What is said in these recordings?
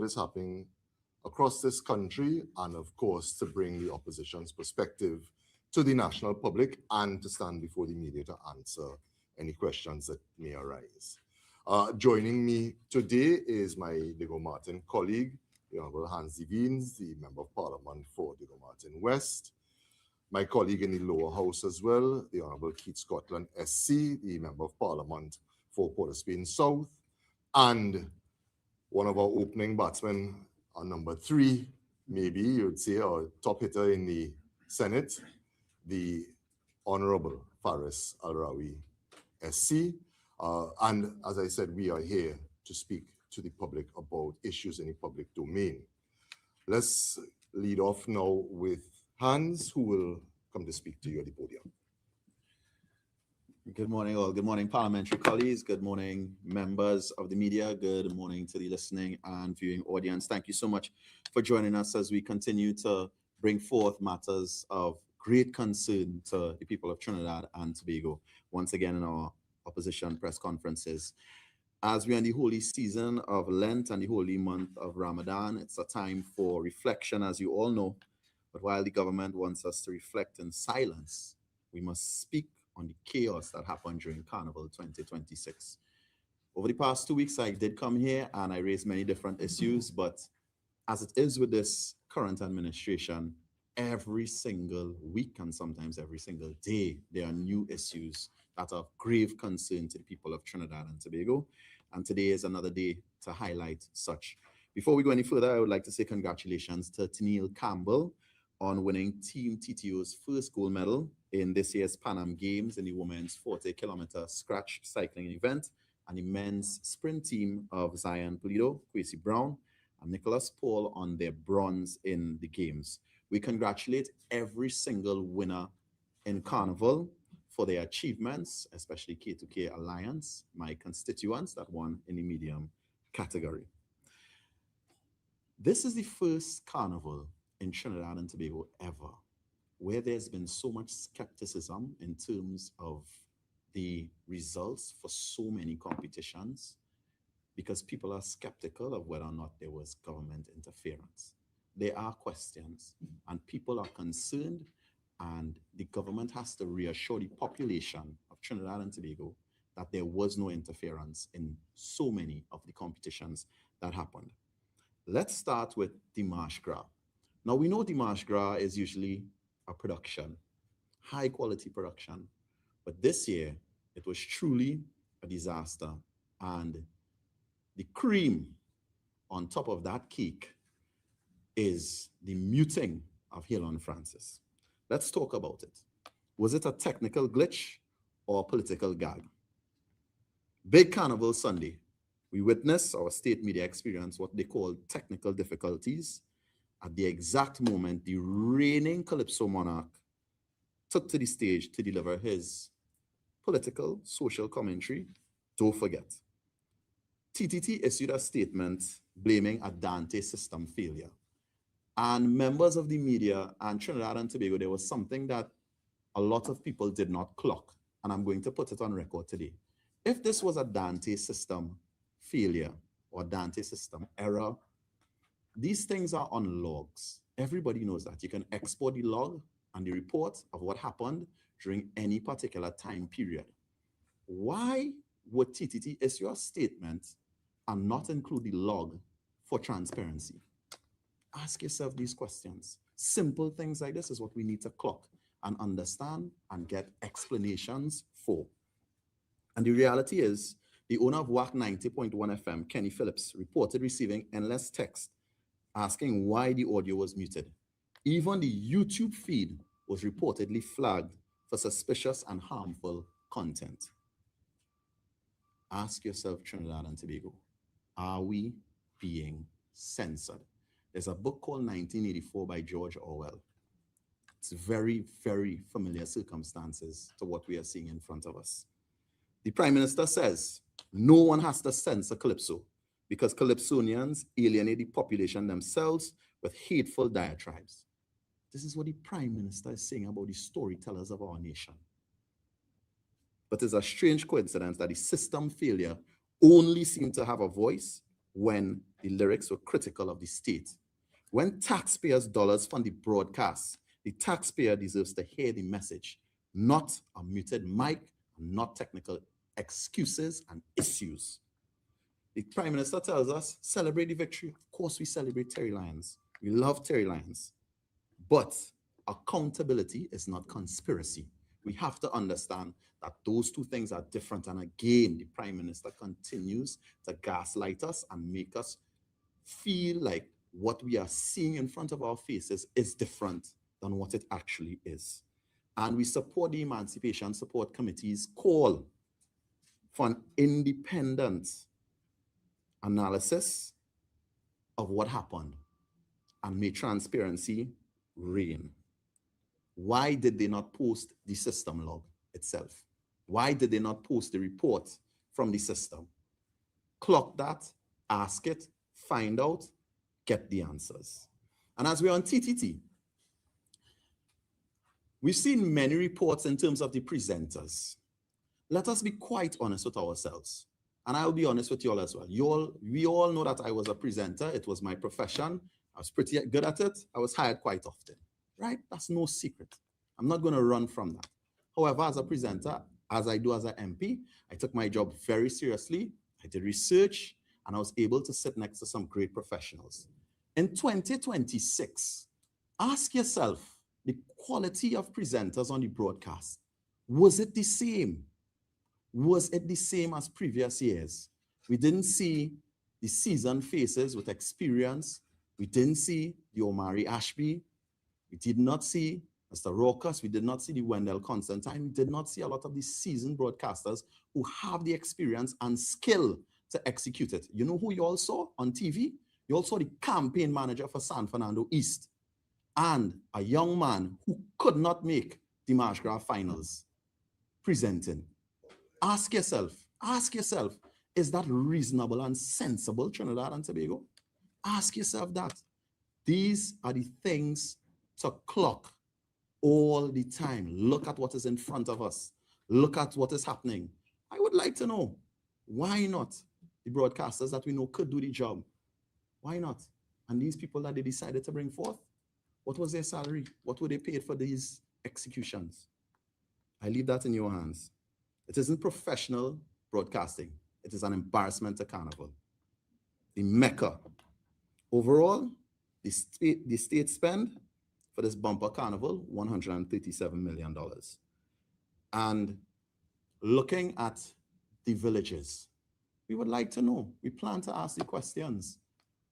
is happening across this country, and of course, to bring the opposition's perspective to the national public and to stand before the media to answer any questions that may arise. Joining me today is my Diego Martin colleague, the Honorable Hans Devines, the Member of Parliament for Diego Martin West. My colleague in the lower house as well, the Honorable Keith Scotland SC, the Member of Parliament for Port of Spain South, and one of our opening batsmen, number 3, maybe you'd say, our top hitter in the Senate, the Honorable Faris Al-Rawi SC. And as I said, we are here to speak to the public about issues in the public domain. Let's lead off now with Hans, who will come to speak to you at the podium. Good morning, all. Good morning, parliamentary colleagues. Good morning, members of the media. Good morning to the listening and viewing audience. Thank you so much for joining us as we continue to bring forth matters of great concern to the people of Trinidad and Tobago, once again in our opposition press conferences. As we are in the holy season of Lent and the holy month of Ramadan, it's a time for reflection, as you all know. But while the government wants us to reflect in silence, we must speak on the chaos that happened during Carnival 2026. Over the past 2 weeks, I did come here and I raised many different issues, but as it is with this current administration, every single week and sometimes every single day, there are new issues that are of grave concern to the people of Trinidad and Tobago. And today is another day to highlight such. Before we go any further, I would like to say congratulations to Tennille Campbell on winning Team TTO's first gold medal in this year's Pan Am Games in the women's 40-kilometer scratch cycling event, and the men's sprint team of Zion Pulido, Kwesi Brown, and Nicholas Paul on their bronze in the games. We congratulate every single winner in Carnival for their achievements, especially K2K Alliance, my constituents that won in the medium category. This is the first Carnival in Trinidad and Tobago ever where there's been so much skepticism in terms of the results for so many competitions, because people are skeptical of whether or not there was government interference. There are questions and people are concerned, and the government has to reassure the population of Trinidad and Tobago that there was no interference in so many of the competitions that happened. Let's start with the Marche Gras. Now, we know the Marche Gras is usually a production, high quality production, but this year it was truly a disaster, and the cream on top of that cake is the muting of Halon Francis. Let's talk about it. Was it a technical glitch or a political gag? Big Carnival Sunday, we witnessed our state media experience what they call technical difficulties. At the exact moment, the reigning Calypso monarch took to the stage to deliver his political, social commentary. Don't forget, TTT issued a statement blaming a Dante system failure. And members of the media and Trinidad and Tobago, there was something that a lot of people did not clock, and I'm going to put it on record today. If this was a Dante system failure or Dante system error, these things are on logs. Everybody knows that. You can export the log and the report of what happened during any particular time period. Why would TTT issue a statement and not include the log for transparency? Ask yourself these questions. Simple things like this is what we need to clock and understand and get explanations for. And the reality is, the owner of WAC 90.1 FM, Kenny Phillips, reported receiving endless text asking why the audio was muted. Even the YouTube feed was reportedly flagged for suspicious and harmful content. Ask yourself, Trinidad and Tobago, are we being censored? There's a book called 1984 by George Orwell. It's very, very familiar circumstances to what we are seeing in front of us. The Prime Minister says no one has to censor Calypso because Calypsonians alienate the population themselves with hateful diatribes. This is what the Prime Minister is saying about the storytellers of our nation. But it's a strange coincidence that the system failure only seemed to have a voice when the lyrics were critical of the state. When taxpayers' dollars fund the broadcast, the taxpayer deserves to hear the message, not a muted mic, not technical excuses and issues. The Prime Minister tells us, celebrate the victory. Of course, we celebrate Terry Lyons. We love Terry Lyons. But accountability is not conspiracy. We have to understand that those two things are different. And again, the Prime Minister continues to gaslight us and make us feel like what we are seeing in front of our faces is different than what it actually is. And we support the Emancipation Support Committee's call for an independent analysis of what happened and may transparency reign. Why did they not post the system log itself? Why did they not post the report from the system? Clock that, ask it, find out, get the answers. And as we're on TTT, we've seen many reports in terms of the presenters. Let us be quite honest with ourselves. And I'll be honest with you all as well. We all know that I was a presenter. It was my profession. I was pretty good at it. I was hired quite often, right? That's no secret. I'm not going to run from that. However, as a presenter, as I do as an MP, I took my job very seriously. I did research, and I was able to sit next to some great professionals. In 2026, ask yourself the quality of presenters on the broadcast. Was it the same? Was it the same as previous years? We didn't see the seasoned faces with experience. We didn't see the Omari Ashby. We did not see Mr. Raucus. We did not see the Wendell Constantine. We did not see a lot of the seasoned broadcasters who have the experience and skill to execute it. You know who you all saw on TV? You all saw the campaign manager for San Fernando East and a young man who could not make the March Gras finals presenting. Ask yourself, is that reasonable and sensible, Trinidad and Tobago? Ask yourself that. These are the things to clock all the time. Look at what is in front of us. Look at what is happening. I would like to know, why not the broadcasters that we know could do the job? Why not? And these people that they decided to bring forth, what was their salary? What were they paid for these executions? I leave that in your hands. It isn't professional broadcasting. It is an embarrassment to Carnival. The Mecca. Overall, the state spend for this bumper Carnival, $137 million. And looking at the villages, we would like to know, we plan to ask the questions.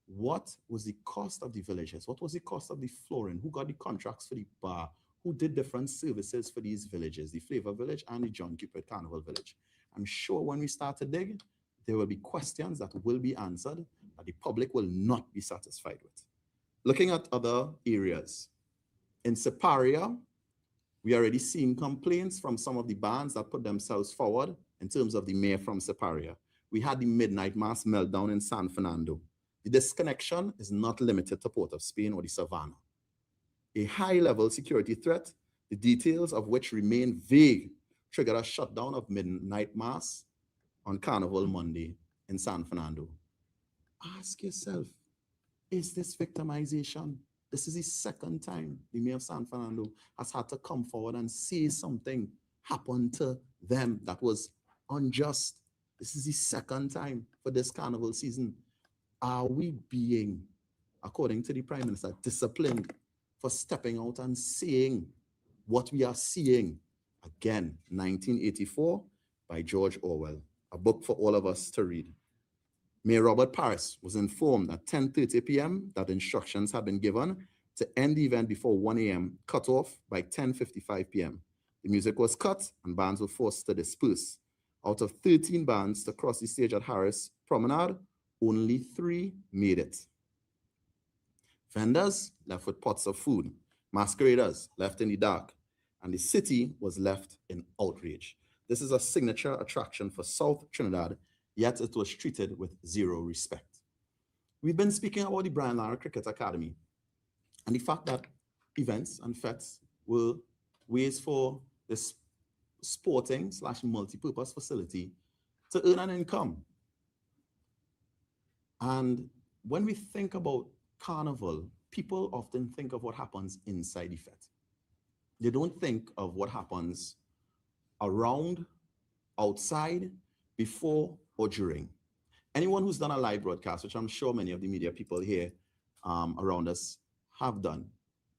What was the cost of the villages? What was the cost of the flooring? Who got the contracts for the bar? Who did different services for these villages, the Flavor Village and the John Cupid Carnival Village? I'm sure when we start to dig, there will be questions that will be answered that the public will not be satisfied with. Looking at other areas, in Separia, we already seen complaints from some of the bands that put themselves forward in terms of the mayor from Separia. We had the midnight mass meltdown in San Fernando. The disconnection is not limited to Port of Spain or the Savannah. A high-level security threat, the details of which remain vague, triggered a shutdown of midnight mass on Carnival Monday in San Fernando. Ask yourself, is this victimization? This is the second time the mayor of San Fernando has had to come forward and say something happened to them that was unjust. This is the second time for this carnival season. Are we being, according to the Prime Minister, disciplined for stepping out and saying what we are seeing? Again, 1984 by George Orwell, a book for all of us to read. Mayor Robert Parris was informed at 10:30 p.m. that instructions had been given to end the event before 1 a.m., cut off by 10:55 p.m. The music was cut and bands were forced to disperse. Out of 13 bands to cross the stage at Harris Promenade, only 3 made it. Vendors left with pots of food, masqueraders left in the dark, and the city was left in outrage. This is a signature attraction for South Trinidad, yet it was treated with zero respect. We've been speaking about the Brian Lara Cricket Academy and the fact that events and fetes were ways for this sporting/multi-purpose facility to earn an income. And when we think about carnival, people often think of what happens inside the fete. They don't think of what happens around, outside, before, or during. Anyone who's done a live broadcast, which I'm sure many of the media people here around us have done,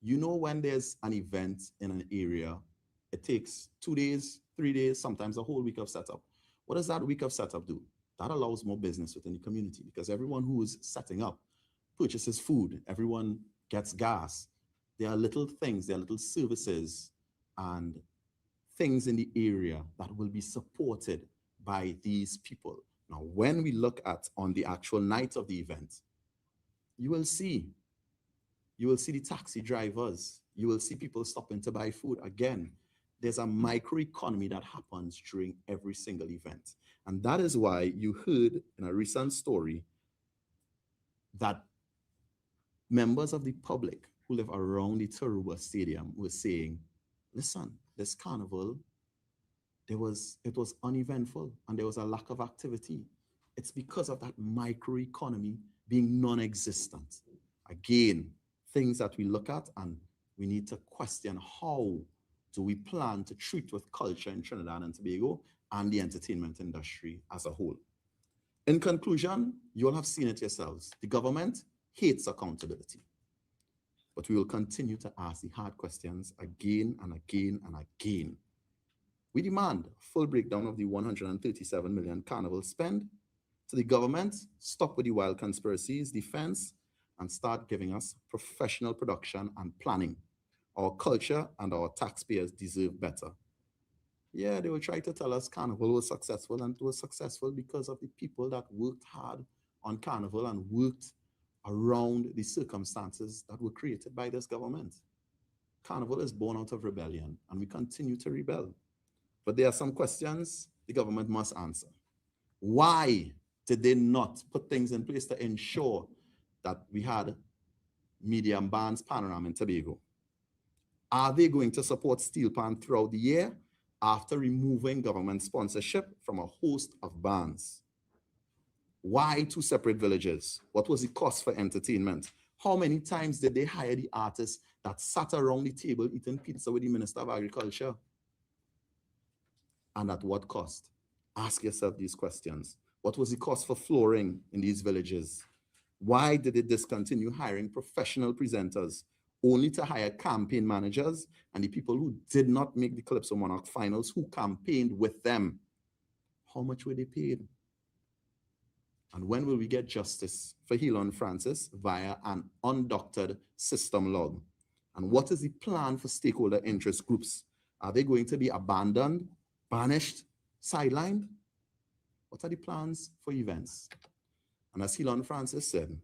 you know, when there's an event in an area, it takes 2 days, 3 days, sometimes a whole week of setup. What does that week of setup do? That allows more business within the community because everyone who is setting up purchases food, everyone gets gas. There are little things, there are little services and things in the area that will be supported by these people. Now, when we look at on the actual night of the event, you will see the taxi drivers, you will see people stopping to buy food. Again, there's a microeconomy that happens during every single event. And that is why you heard in a recent story that members of the public who live around the Taruba Stadium were saying, listen, this carnival, it was uneventful and there was a lack of activity. It's because of that microeconomy being non-existent. Again, things that we look at and we need to question, how do we plan to treat with culture in Trinidad and Tobago and the entertainment industry as a whole? In conclusion, you all have seen it yourselves. The government hates accountability, but we will continue to ask the hard questions again and again and again. We demand a full breakdown of the 137 million carnival spend. To the government, stop with the wild conspiracies, defense, and start giving us professional production and planning. Our culture and our taxpayers deserve better. Yeah, they will try to tell us carnival was successful, and it was successful because of the people that worked hard on carnival and worked around the circumstances that were created by this government. Carnival is born out of rebellion, and we continue to rebel. But there are some questions the government must answer. Why did they not put things in place to ensure that we had medium bands panorama in Tobago? Are they going to support steel pan throughout the year after removing government sponsorship from a host of bands? Why 2 separate villages? What was the cost for entertainment? How many times did they hire the artists that sat around the table eating pizza with the Minister of Agriculture? And at what cost? Ask yourself these questions. What was the cost for flooring in these villages? Why did they discontinue hiring professional presenters only to hire campaign managers and the people who did not make the Calypso Monarch finals who campaigned with them? How much were they paid? And when will we get justice for Helon Francis via an undoctored system log? And what is the plan for stakeholder interest groups? Are they going to be abandoned, banished, sidelined? What are the plans for events? And as Helon Francis said,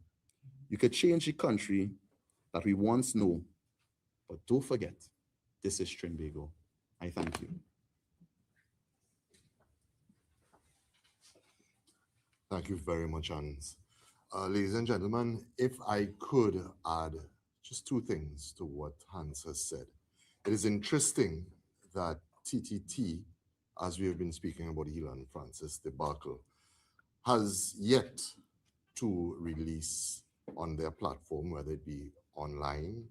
you could change the country that we once know, but don't forget, this is Trinbago. I thank you. Thank you very much, Hans. Ladies and gentlemen, if I could add just 2 things to what Hans has said. It is interesting that TTT, as we have been speaking about Helon Francis debacle, has yet to release on their platform, whether it be online,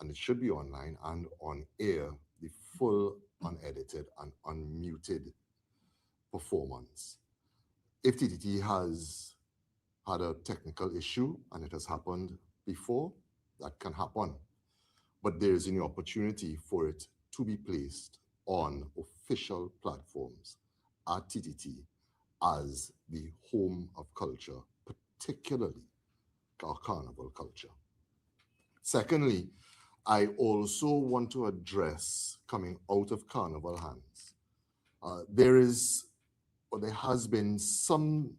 and it should be online, and on air, the full, unedited, and unmuted performance. If TTT has had a technical issue, and it has happened before, that can happen. But there is an opportunity for it to be placed on official platforms at TTT as the home of culture, particularly our carnival culture. Secondly, I also want to address, coming out of carnival hands, there has been some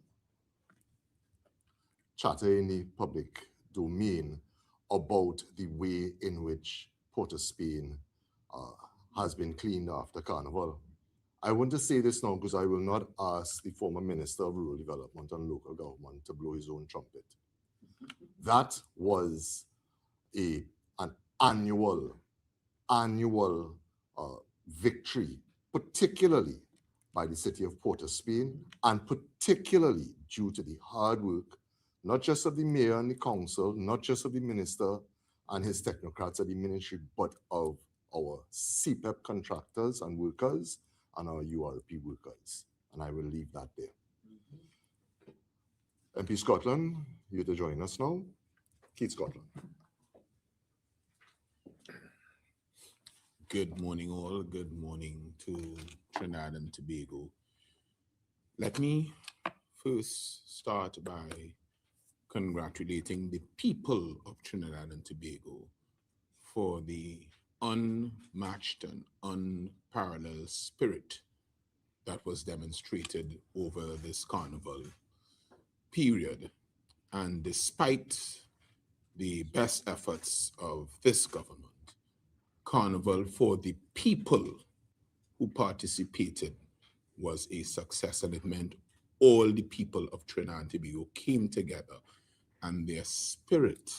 chatter in the public domain about the way in which Port of Spain has been cleaned after carnival. I want to say this now because I will not ask the former Minister of Rural Development and Local Government to blow his own trumpet. That was an annual victory, particularly by the city of Port of Spain, and particularly due to the hard work, not just of the mayor and the council, not just of the minister and his technocrats at the ministry, but of our CPEP contractors and workers and our URP workers. And I will leave that there. MP Scotland, you're to join us now. Keith Scotland. Good morning, all. Good morning to Trinidad and Tobago. Let me first start by congratulating the people of Trinidad and Tobago for the unmatched and unparalleled spirit that was demonstrated over this carnival period. And despite the best efforts of this government, Carnival for the people who participated was a success, and it meant all the people of Trinidad and Tobago came together, and their spirit,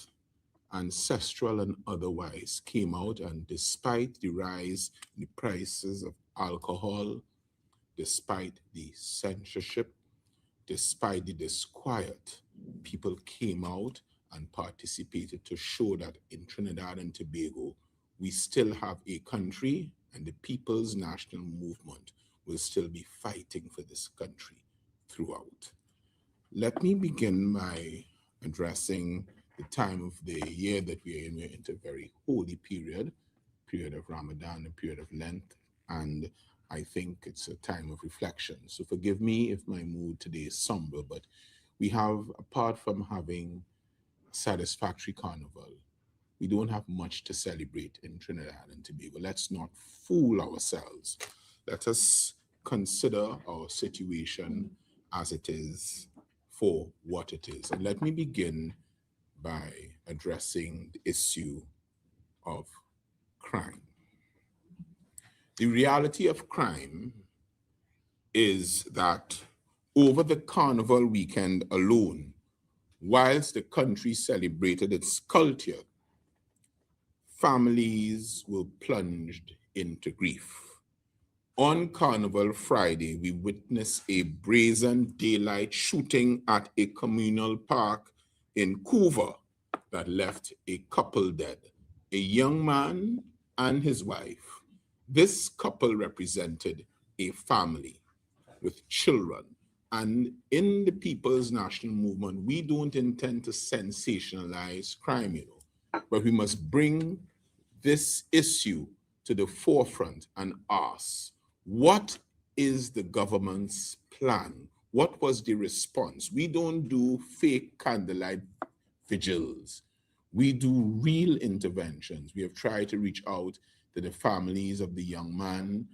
ancestral and otherwise, came out. And despite the rise in the prices of alcohol, despite the censorship, despite the disquiet, people came out and participated to show that in Trinidad and Tobago, we still have a country, and the People's National Movement will still be fighting for this country throughout. Let me begin by addressing the time of the year that we are in. We're into a very holy period of Ramadan, a period of Lent, and I think it's a time of reflection. So forgive me if my mood today is somber, but we have, apart from having a satisfactory carnival, we don't have much to celebrate in Trinidad and Tobago. Let's not fool ourselves. Let us consider our situation as it is for what it is. And let me begin by addressing the issue of crime. The reality of crime is that over the carnival weekend alone, whilst the country celebrated its culture, families were plunged into grief. On Carnival Friday, we witnessed a brazen daylight shooting at a communal park in Couva that left a couple dead, a young man and his wife. This couple represented a family with children. And in the People's National Movement, we don't intend to sensationalize crime, but we must bring this issue to the forefront and ask, what is the government's plan? What was the response? We don't do fake candlelight vigils. We do real interventions. We have tried to reach out to the families of the young man,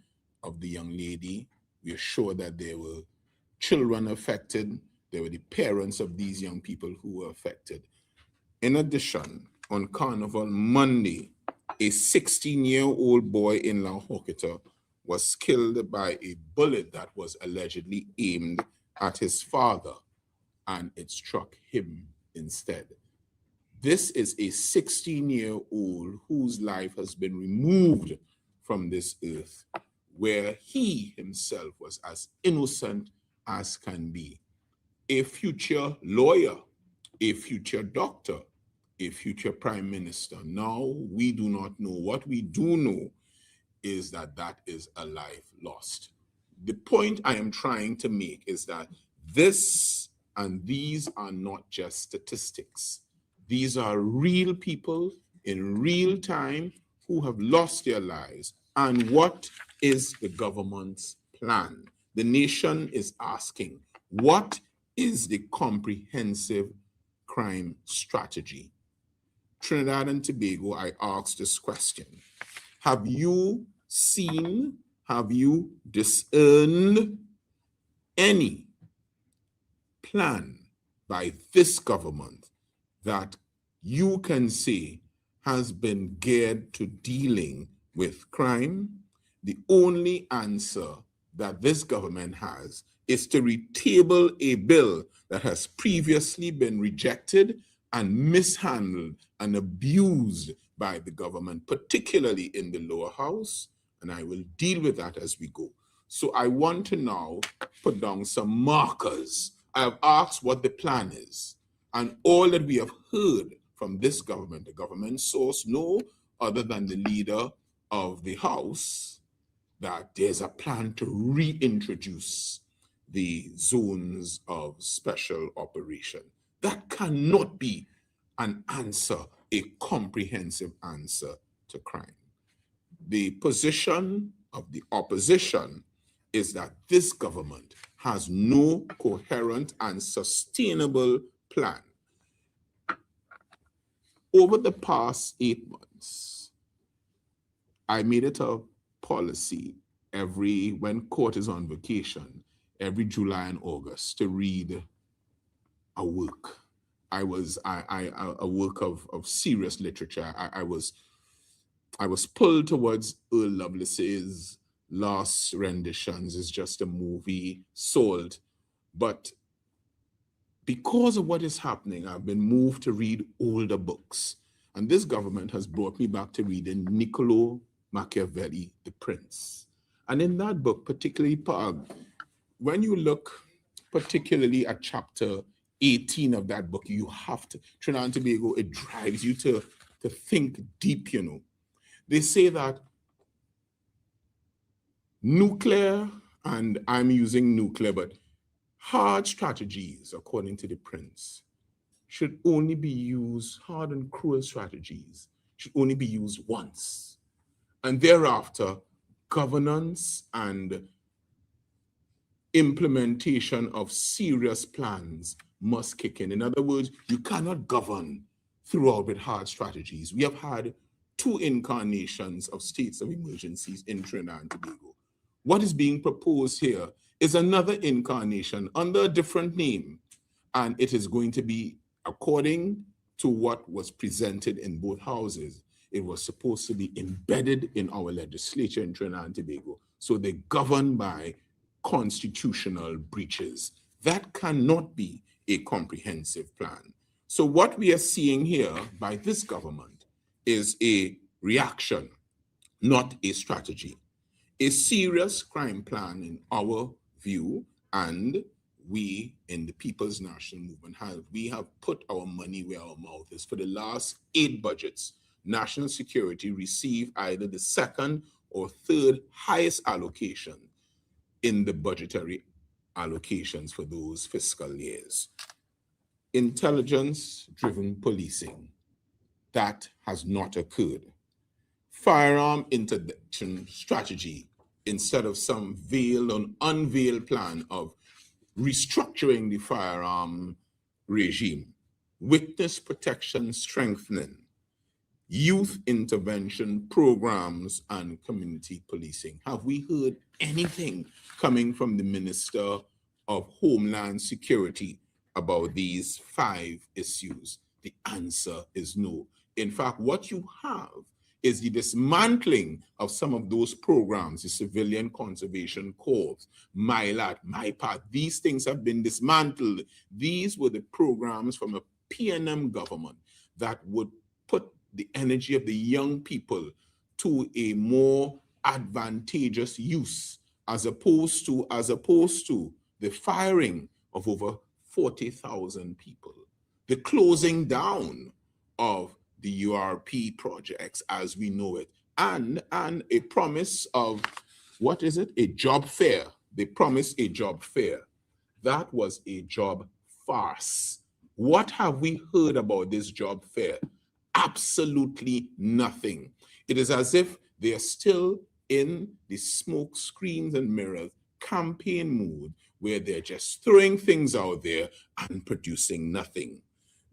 of the young lady. We are sure that there were children affected. There were the parents of these young people who were affected. In addition, on Carnival Monday, a 16-year-old boy in La Hoqueta was killed by a bullet that was allegedly aimed at his father, and it struck him instead. This is a 16-year-old whose life has been removed from this earth, where he himself was as innocent as can be. A future lawyer, a future doctor, a future prime minister. Now, we do not know. What we do know is that that is a life lost. The point I am trying to make is that this and these are not just statistics. These are real people in real time who have lost their lives. And what is the government's plan? The nation is asking, what is the comprehensive crime strategy? Trinidad and Tobago, I ask this question. Have you seen, have you discerned any plan by this government that you can say has been geared to dealing with crime? The only answer that this government has is to retable a bill that has previously been rejected and mishandled and abused by the government, particularly in the lower house, and I will deal with that as we go. So I want to now put down some markers. I have asked what the plan is. And all that we have heard from this government, the government source, no other than the leader of the House, that there's a plan to reintroduce the zones of special operation. That cannot be an answer, a comprehensive answer to crime. The position of the opposition is that this government has no coherent and sustainable plan. Over the past 8 months, I made it a policy when court is on vacation, every July and August, to read a work. A work of serious literature. I was pulled towards Earl Lovelace's last renditions. Is just a movie sold, but because of what is happening, I've been moved to read older books, and this government has brought me back to reading Niccolo Machiavelli, The Prince. And in that book, particularly, when you look particularly at chapter 18 of that book, you have to, Trinidad and Tobago, it drives you to think deep, you know. They say that nuclear, and I'm using nuclear, but hard strategies, according to the Prince, should only be used, hard and cruel strategies should only be used once. And thereafter, governance and implementation of serious plans must kick in. In other words, you cannot govern throughout with hard strategies. We have had 2 incarnations of states of emergencies in Trinidad and Tobago. What is being proposed here is another incarnation under a different name, and it is going to be, according to what was presented in both houses, it was supposed to be embedded in our legislature in Trinidad and Tobago, so they govern by constitutional breaches. That cannot be a comprehensive plan. So what we are seeing here by this government is a reaction, not a strategy. A serious crime plan in our view, and we in the People's National Movement have put our money where our mouth is. For the last 8 budgets, national security received either the 2nd or 3rd highest allocation in the budgetary allocations for those fiscal years. Intelligence-driven policing, that has not occurred. Firearm interdiction strategy, instead of some veiled and unveiled plan of restructuring the firearm regime. Witness protection strengthening, youth intervention programs, and community policing. Have we heard anything coming from the Minister of Homeland Security about these 5 issues? The answer is no. In fact, what you have is the dismantling of some of those programs, the Civilian Conservation Corps, MILAT, MIPAT. These things have been dismantled. These were the programs from a PNM government that would put the energy of the young people to a more advantageous use, as opposed to the firing of over 40,000 people, the closing down of the URP projects as we know it, and a promise of, what is it? A job fair. They promised a job fair. That was a job farce. What have we heard about this job fair? Absolutely nothing. It is as if they are still in the smoke screens and mirrors campaign mood, where they're just throwing things out there and producing nothing.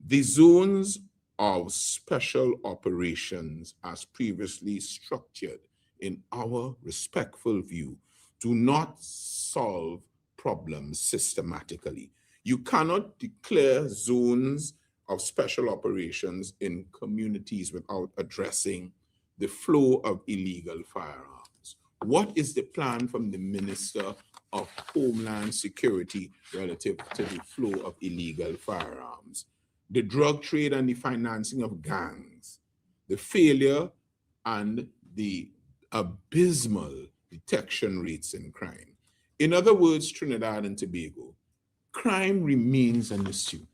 The zones of special operations, as previously structured, in our respectful view, do not solve problems systematically. You cannot declare zones of special operations in communities without addressing the flow of illegal firearms. What is the plan from the Minister of Homeland Security relative to the flow of illegal firearms? The drug trade and the financing of gangs, the failure and the abysmal detection rates in crime. In other words, Trinidad and Tobago, crime remains an issue.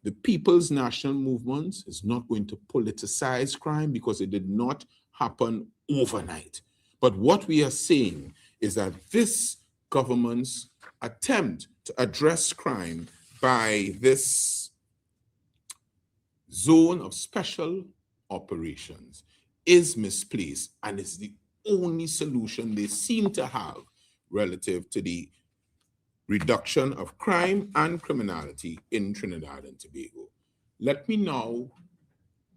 The People's National Movement is not going to politicize crime because it did not happen overnight. But what we are saying is that this government's attempt to address crime by this zone of special operations is misplaced and is the only solution they seem to have relative to the reduction of crime and criminality in Trinidad and Tobago. Let me now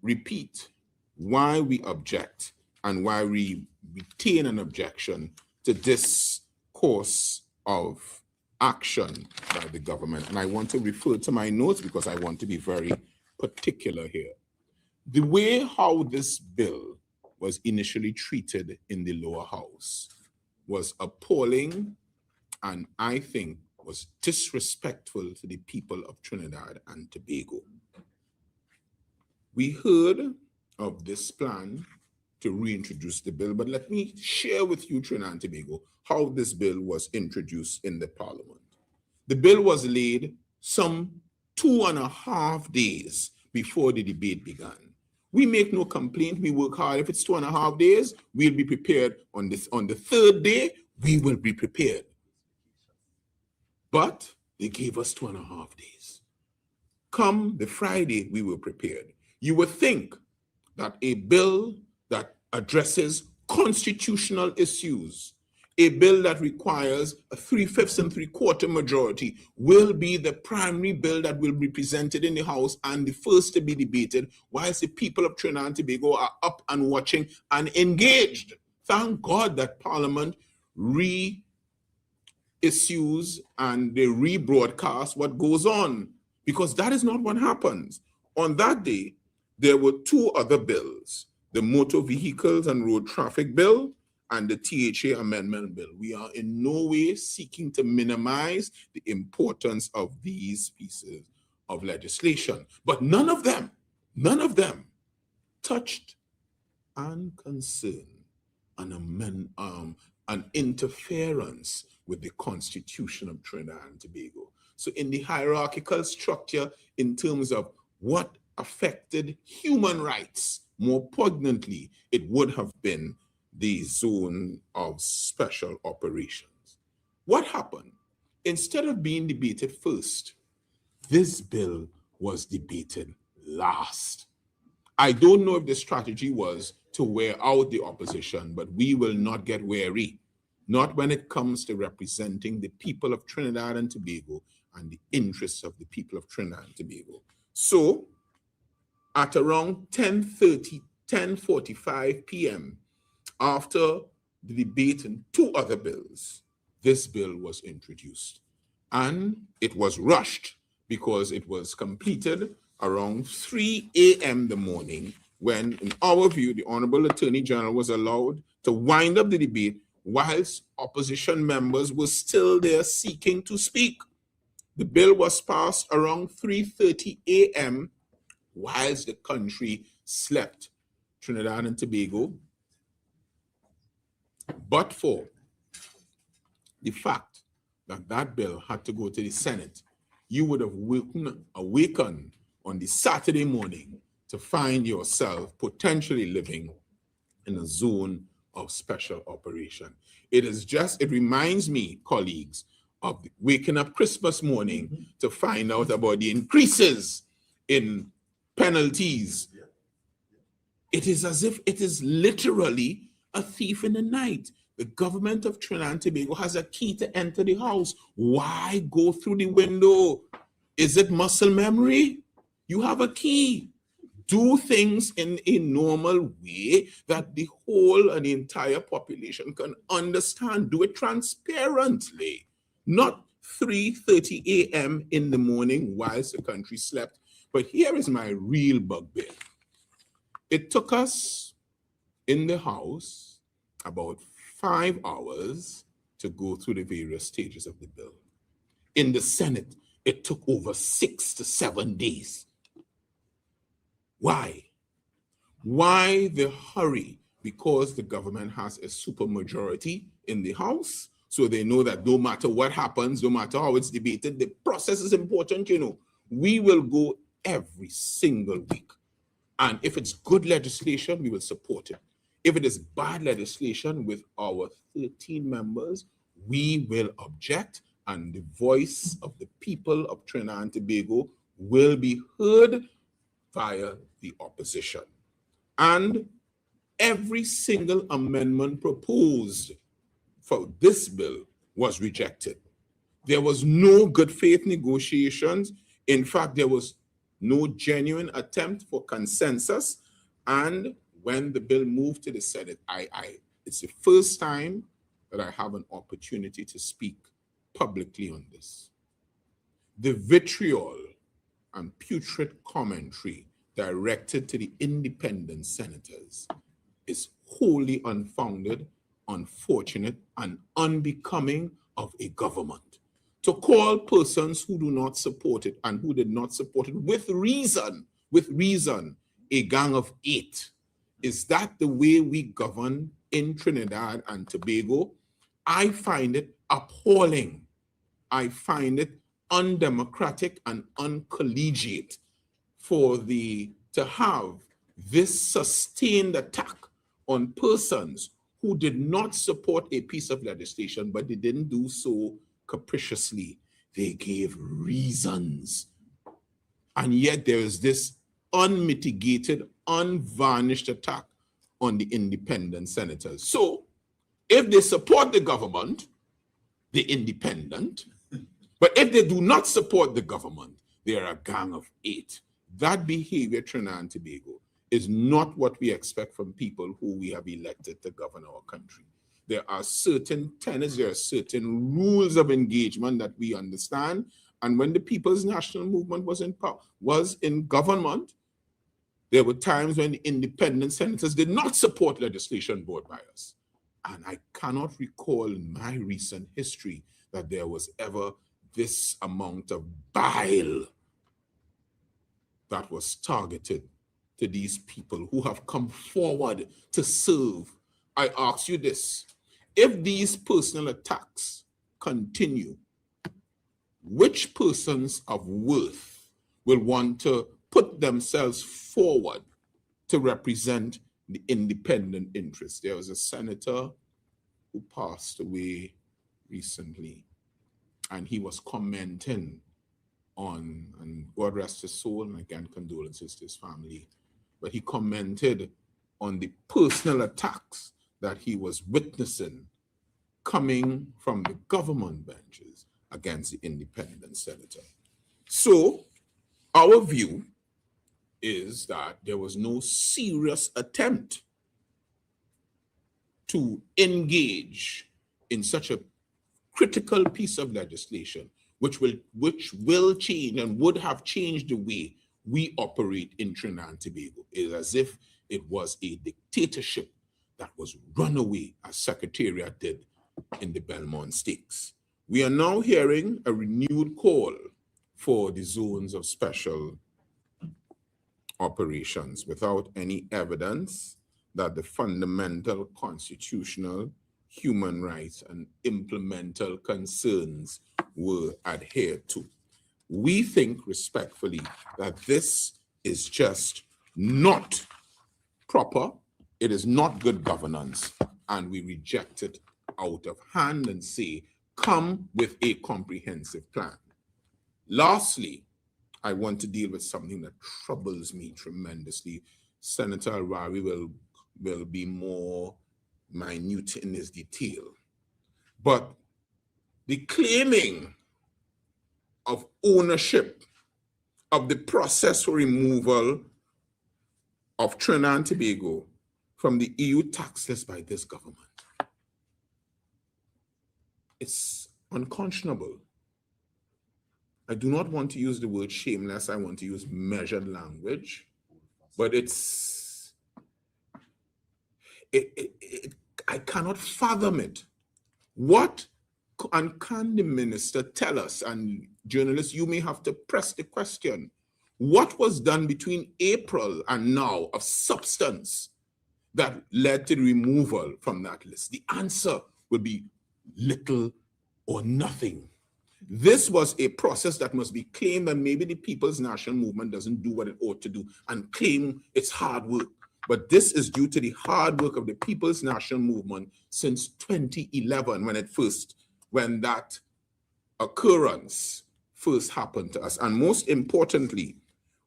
repeat why we object and why we retain an objection to this course of action by the government. And I want to refer to my notes because I want to be very particular here. The way how this bill was initially treated in the lower house was appalling and I think was disrespectful to the people of Trinidad and Tobago. We heard of this plan to reintroduce the bill, but let me share with you, Trinidad and Tobago, how this bill was introduced in the parliament. The bill was laid some 2.5 days before the debate began. We make no complaint, we work hard. If it's 2.5 days, we'll be prepared on this. On the third day, we will be prepared. But they gave us 2.5 days. Come the Friday, we were prepared. You would think that a bill that addresses constitutional issues, a bill that requires a 3/5 and 3/4 majority will be the primary bill that will be presented in the House and the first to be debated, whilst the people of Trinidad and Tobago are up and watching and engaged. Thank God that Parliament reissues and they rebroadcast what goes on, because that is not what happens. On that day, there were 2 other bills, the Motor Vehicles and Road Traffic Bill and the THA Amendment Bill. We are in no way seeking to minimize the importance of these pieces of legislation, but none of them touched and concerned an interference with the Constitution of Trinidad and Tobago. So in the hierarchical structure, in terms of what affected human rights more poignantly, it would have been the zone of special operations. What happened? Instead of being debated first, this bill was debated last. I don't know if the strategy was to wear out the opposition, but we will not get weary, not when it comes to representing the people of Trinidad and Tobago and the interests of the people of Trinidad and Tobago. So at around 10:45 p.m., after the debate in 2 other bills, this bill was introduced. And it was rushed because it was completed around 3 a.m. the morning when, in our view, the Honorable Attorney General was allowed to wind up the debate whilst opposition members were still there seeking to speak. The bill was passed around 3:30 a.m. whilst the country slept. Trinidad and Tobago, but for the fact that that bill had to go to the Senate, you would have awakened on the Saturday morning to find yourself potentially living in a zone of special operation. It reminds me, colleagues, of waking up Christmas morning to find out about the increases in penalties. It is as if it is literally a thief in the night. The government of Trinidad and Tobago has a key to enter the house. Why go through the window? Is it muscle memory? You have a key. Do things in a normal way that the whole and the entire population can understand. Do it transparently, not 3:30 a.m. in the morning whilst the country slept. But here is my real bugbear. It took us in the House about 5 hours to go through the various stages of the bill. In the Senate, it took over 6 to 7 days. Why? Why the hurry? Because the government has a supermajority in the House, so they know that no matter what happens, no matter how it's debated, the process is important, you know. We will go every single week. And if it's good legislation, we will support it. If it is bad legislation with our 13 members, we will object, and the voice of the people of Trinidad and Tobago will be heard via the opposition. And every single amendment proposed for this bill was rejected. There was no good faith negotiations. In fact, there was no genuine attempt for consensus. And when the bill moved to the Senate, it's the first time that I have an opportunity to speak publicly on this. The vitriol and putrid commentary directed to the independent senators is wholly unfounded, unfortunate, and unbecoming of a government. To call persons who do not support it and who did not support it with reason, a gang of 8. Is that the way we govern in Trinidad and Tobago? I find it appalling. I find it undemocratic and uncollegiate to have this sustained attack on persons who did not support a piece of legislation, but they didn't do so capriciously. They gave reasons. And yet there is this unmitigated, unvarnished attack on the independent senators. So if they support the government, the independent, but if they do not support the government, they are a gang of 8. That behavior, Trinidad and Tobago, is not what we expect from people who we have elected to govern our country. There are certain tenets, there are certain rules of engagement that we understand. And when the People's National Movement was in power, was in government, there were times when the independent senators did not support legislation brought by us. And I cannot recall in my recent history that there was ever this amount of bile that was targeted to these people who have come forward to serve. I ask you this: if these personal attacks continue, which persons of worth will want to put themselves forward to represent the independent interests? There was a senator who passed away recently, and he was commenting on, and God rest his soul, and again, condolences to his family, but he commented on the personal attacks that he was witnessing coming from the government benches against the independent senator. So our view is that there was no serious attempt to engage in such a critical piece of legislation, which will change and would have changed the way we operate in Trinidad and Tobago. It is as if it was a dictatorship that was run away, as Secretariat did in the Belmont Stakes. We are now hearing a renewed call for the zones of special operations without any evidence that the fundamental constitutional, human rights, and implemental concerns were adhered to. We think respectfully that this is just not proper, it is not good governance, and we reject it out of hand and say, come with a comprehensive plan. Lastly, I want to deal with something that troubles me tremendously. Senator Arari will be more minute in his detail. But the claiming of ownership of the process for removal of Trinidad and Tobago from the EU tax list by this government, it's unconscionable. I do not want to use the word shameless, I want to use measured language, but I cannot fathom it. What and can the minister tell us, and journalists, you may have to press the question, what was done between April and now of substance that led to the removal from that list? The answer would be little or nothing. This was a process that must be claimed, and maybe the People's National Movement doesn't do what it ought to do and claim its hard work. But this is due to the hard work of the People's National Movement since 2011, when that occurrence first happened to us. And most importantly,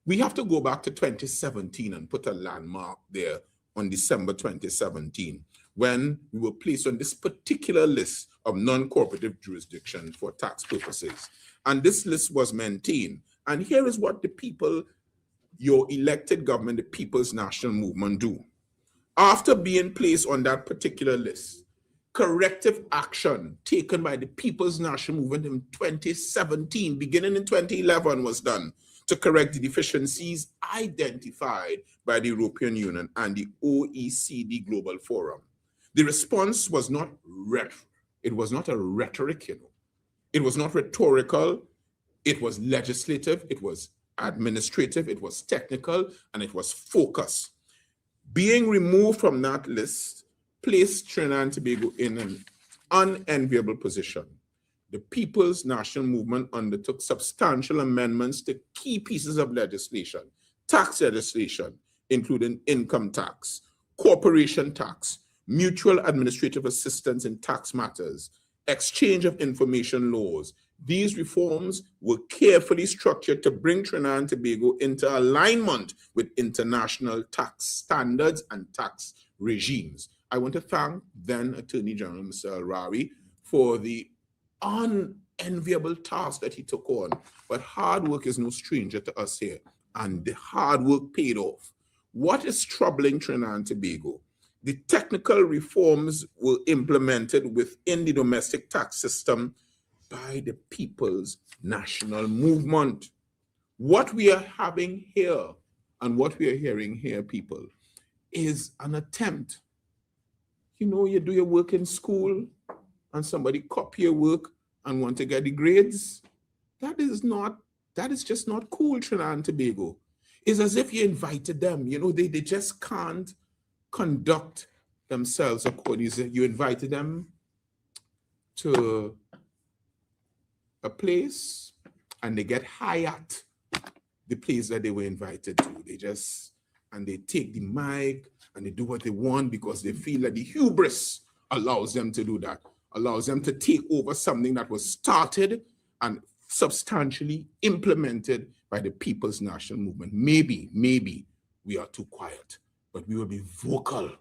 we have to go back to 2017 and put a landmark there on December 2017, when we were placed on this particular list of non-cooperative jurisdiction for tax purposes. And this list was maintained. And here is what the people, your elected government, the People's National Movement, do. After being placed on that particular list, corrective action taken by the People's National Movement in 2017, beginning in 2011, was done to correct the deficiencies identified by the European Union and the OECD Global Forum. The response was not it was not a rhetoric, It was not rhetorical, it was legislative, it was administrative, it was technical, and it was focused. Being removed from that list placed Trinidad and Tobago in an unenviable position. The People's National Movement undertook substantial amendments to key pieces of legislation, tax legislation, including income tax, corporation tax, mutual administrative assistance in tax matters, exchange of information laws. These reforms were carefully structured to bring Trinidad and Tobago into alignment with international tax standards and tax regimes. I want to thank then Attorney General Mr. Al-Rawi for the unenviable task that he took on. But hard work is no stranger to us here, and the hard work paid off. What is troubling Trinidad and Tobago? The technical reforms were implemented within the domestic tax system by the People's National Movement. What we are having here and what we are hearing here, people, is an attempt. You do your work in school and somebody copy your work and want to get the grades. That is just not cool, Trinidad and Tobago. It's as if you invited them. They just can't conduct themselves accordingly. You invited them to a place and they get high at the place that they were invited to. They take the mic and they do what they want because they feel that the hubris allows them to do that, allows them to take over something that was started and substantially implemented by the People's National Movement. Maybe we are too quiet, but we will be vocal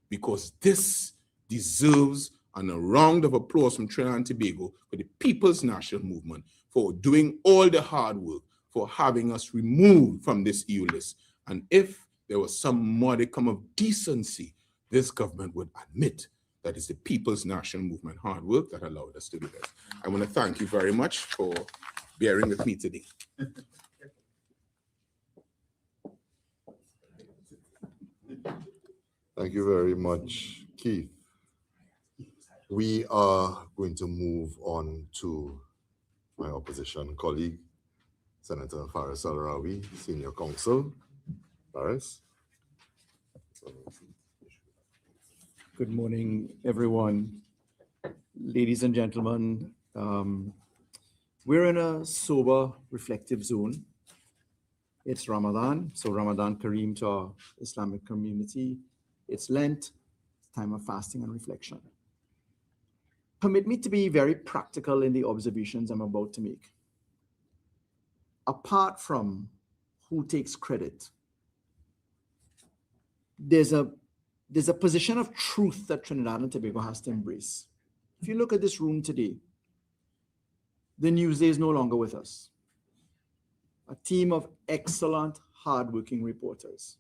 because this deserves a round of applause from Trinidad and Tobago for the People's National Movement for doing all the hard work, for having us removed from this EU list. And if there was some modicum of decency, this government would admit that it's the People's National Movement hard work that allowed us to do this. I want to thank you very much for bearing with me today. Thank you very much, Keith. We are going to move on to my opposition colleague, Senator Faris Al-Rawi, Senior Counsel. Faris. Good morning, everyone. Ladies and gentlemen, we're in a sober, reflective zone. It's Ramadan, so Ramadan Kareem to our Islamic community. It's Lent, it's time of fasting and reflection. Permit me to be very practical in the observations I'm about to make. Apart from who takes credit, there's a position of truth that Trinidad and Tobago has to embrace. If you look at this room today, the Newsday is no longer with us. A team of excellent, hardworking reporters.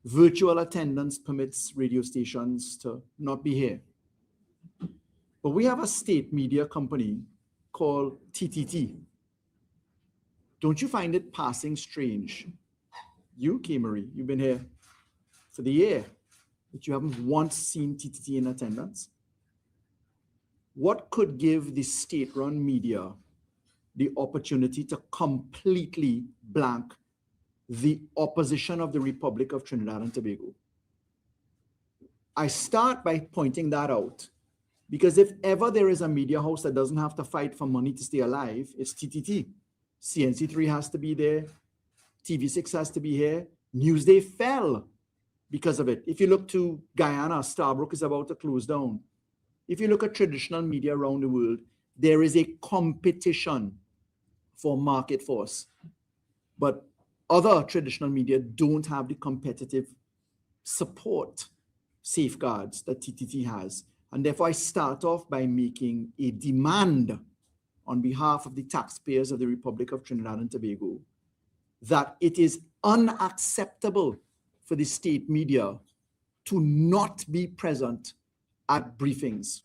Virtual attendance permits radio stations to not be here. But we have a state media company called TTT. Don't you find it passing strange? You, K-Marie, you've been here for the year, but you haven't once seen TTT in attendance? What could give the state-run media the opportunity to completely blank the opposition of the Republic of Trinidad and Tobago? I start by pointing that out Because if ever there is a media house that doesn't have to fight for money to stay alive, it's TTT. CNC3 has to be there. TV6 has to be here. Newsday fell because of it. If you look to Guyana, Starbrook is about to close down. If you look at traditional media around the world, there is a competition for market force. But other traditional media don't have the competitive support safeguards that TTT has. And therefore, I start off by making a demand on behalf of the taxpayers of the Republic of Trinidad and Tobago that it is unacceptable for the state media to not be present at briefings.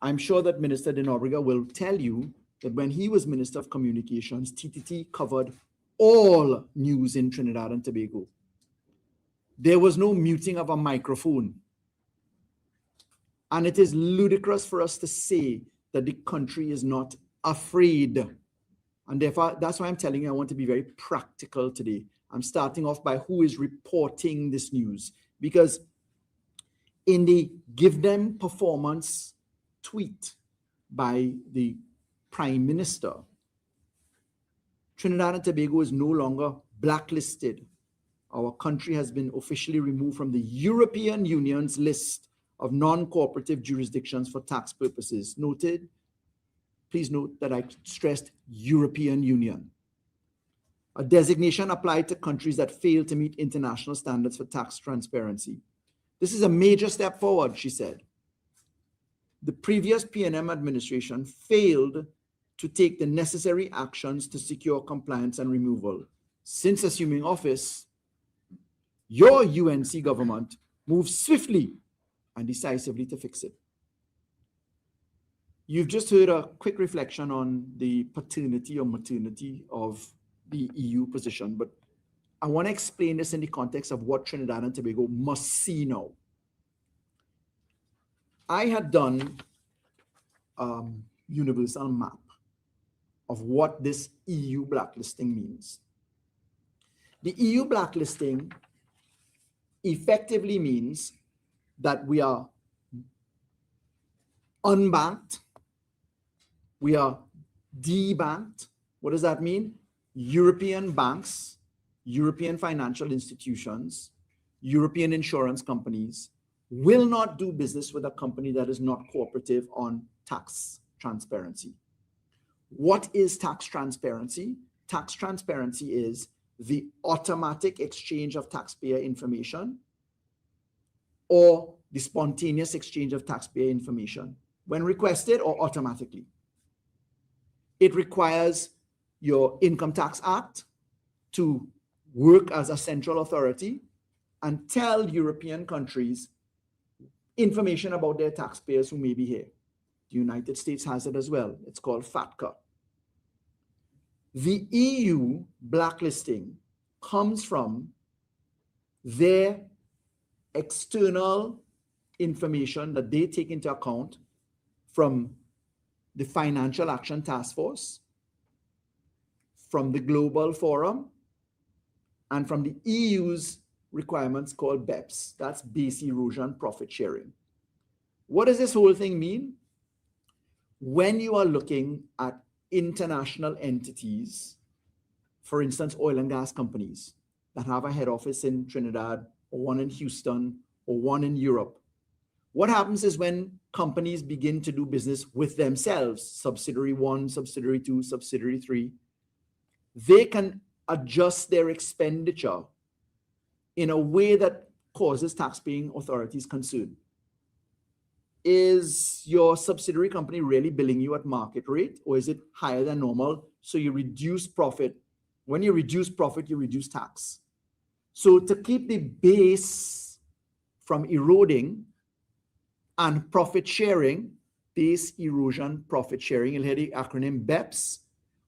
I'm sure that Minister De Nobrega will tell you that when he was Minister of Communications, TTT covered all news in Trinidad and Tobago. There was no muting of a microphone. And it is ludicrous for us to say that the country is not afraid. And therefore, that's why I'm telling you, I want to be very practical today. I'm starting off by who is reporting this news. Because in the Give Them Performance tweet by the Prime Minister, Trinidad and Tobago is no longer blacklisted. Our country has been officially removed from the European Union's list of non-cooperative jurisdictions for tax purposes. Noted, please note that I stressed European Union. A designation applied to countries that fail to meet international standards for tax transparency. This is a major step forward, she said. The previous PNM administration failed to take the necessary actions to secure compliance and removal. Since assuming office, your UNC government moved swiftly and decisively to fix it. You've just heard a quick reflection on the paternity or maternity of the EU position, but I want to explain this in the context of what Trinidad and Tobago must see now. I had done a universal map of what this EU blacklisting means. The EU blacklisting effectively means that we are unbanked, we are debanked. What does that mean? European banks, European financial institutions, European insurance companies will not do business with a company that is not cooperative on tax transparency. What is tax transparency? Tax transparency is the automatic exchange of taxpayer information or the spontaneous exchange of taxpayer information when requested or automatically. It requires your Income Tax Act to work as a central authority and tell European countries information about their taxpayers who may be here. The United States has it as well. It's called FATCA. The EU blacklisting comes from their external information that they take into account from the Financial Action Task Force, from the Global Forum, and from the EU's requirements called BEPS. That's Base Erosion Profit Sharing. What does this whole thing mean? When you are looking at international entities, for instance, oil and gas companies that have a head office in Trinidad or one in Houston or one in Europe, what happens is when companies begin to do business with themselves, subsidiary 1, subsidiary 2, subsidiary 3, they can adjust their expenditure in a way that causes taxpaying authorities concern. Is your subsidiary company really billing you at market rate, or is it higher than normal? So you reduce profit. When you reduce profit, you reduce tax. So to keep the base from eroding and profit sharing, base erosion profit sharing, you'll hear the acronym BEPS.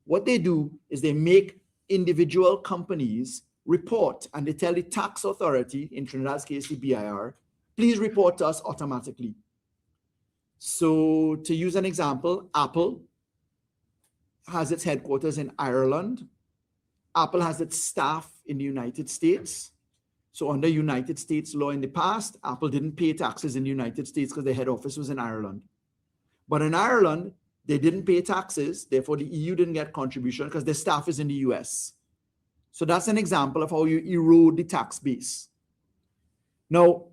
What they do is they make individual companies report, and they tell the tax authority, in Trinidad's case, the BIR, please report to us automatically. So to use an example, Apple has its headquarters in Ireland. Apple has its staff in the United States. So under United States law in the past, Apple didn't pay taxes in the United States because their head office was in Ireland. But in Ireland, they didn't pay taxes. Therefore, the EU didn't get contribution because their staff is in the US. So that's an example of how you erode the tax base. Now,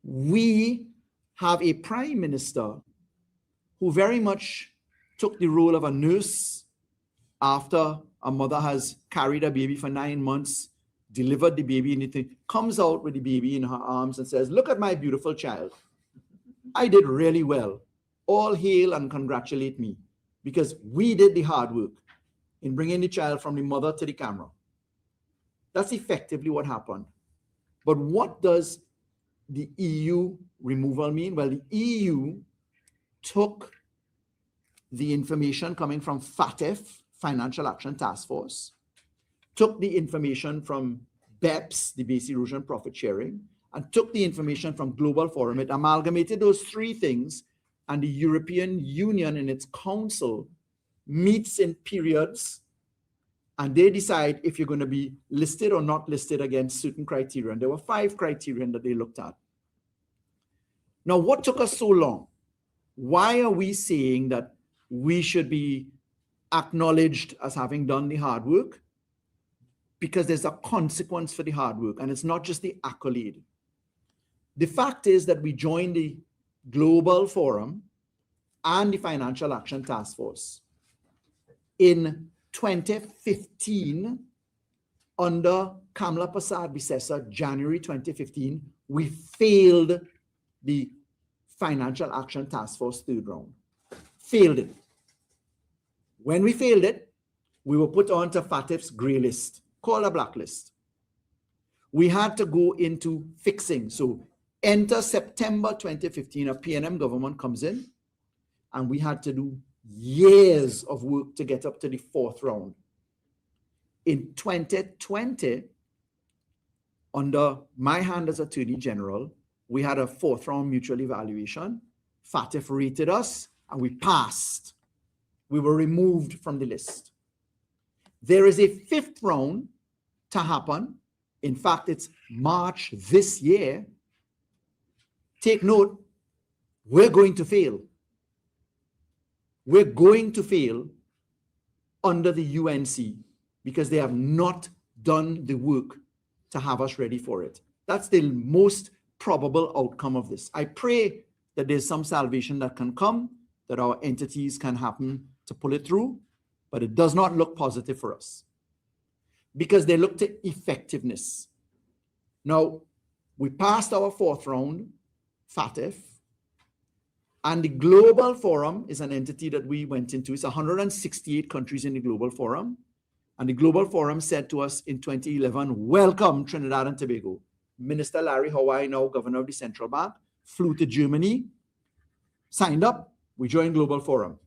we have a prime minister who very much took the role of a nurse after a mother has carried a baby for 9 months, delivered the baby, and it comes out with the baby in her arms and says, "Look at my beautiful child. I did really well. All hail and congratulate me because we did the hard work in bringing the child from the mother to the camera." That's effectively what happened. But what does the EU removal mean? Well, the EU took the information coming from FATF, Financial Action Task Force, took the information from BEPS, the Base Erosion Profit Sharing, and took the information from Global Forum. It amalgamated those three things, and the European Union in its council meets in periods, and they decide if you're going to be listed or not listed against certain criteria. And there were 5 criteria that they looked at. Now, what took us so long? Why are we saying that we should be acknowledged as having done the hard work? Because there's a consequence for the hard work, and it's not just the accolade. The fact is that we joined the Global Forum and the Financial Action Task Force in 2015 under Kamla Prasad-Bissessar. January 2015, we failed the Financial Action Task Force third round. Failed it. When we failed it, we were put onto FATF's gray list, called a blacklist. We had to go into fixing. So enter September 2015, a PNM government comes in, and we had to do years of work to get up to the 4th round. In 2020, under my hand as Attorney General, we had a 4th round mutual evaluation. FATF rated us, and we passed. We were removed from the list. There is a 5th round to happen. In fact, it's March this year. Take note, we're going to fail. We're going to fail under the UNC because they have not done the work to have us ready for it. That's the most probable outcome of this. I pray that there's some salvation that can come, that our entities can happen to pull it through, but it does not look positive for us because they look to effectiveness. Now, we passed our 4th round, FATF, and the Global Forum is an entity that we went into. It's 168 countries in the Global Forum. And the Global Forum said to us in 2011, "Welcome, Trinidad and Tobago." Minister Larry Hawaii, now governor of the central bank, flew to Germany, signed up, we joined Global Forum.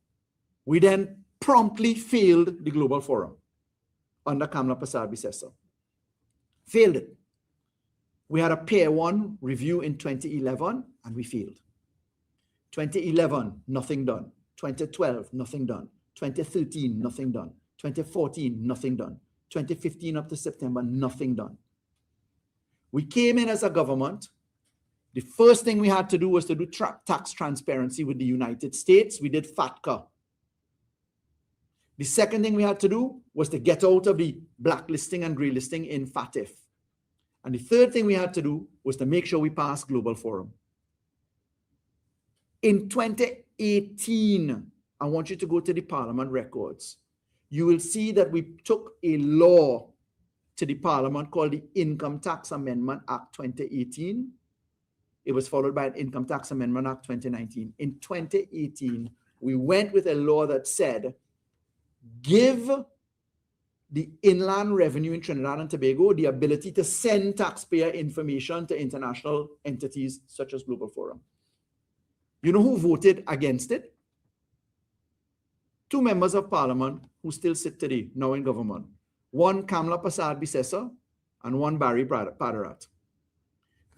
We then promptly failed the Global Forum under Kamla Prasad-Bissessar. Failed it. We had a Pair 1 review in 2011, and we failed. 2011, nothing done. 2012, nothing done. 2013, nothing done. 2014, nothing done. 2015 up to September, nothing done. We came in as a government. The first thing we had to do was to do tax transparency with the United States. We did FATCA. The second thing we had to do was to get out of the blacklisting and grey listing in FATF. And the third thing we had to do was to make sure we passed Global Forum. In 2018, I want you to go to the Parliament records. You will see that we took a law to the Parliament called the Income Tax Amendment Act 2018. It was followed by an Income Tax Amendment Act 2019. In 2018, we went with a law that said, give the Inland Revenue in Trinidad and Tobago the ability to send taxpayer information to international entities such as Global Forum. You know who voted against it? 2 members of Parliament who still sit today, now in government. One, Kamla Prasad-Bissessar, and one, Barry Padarat.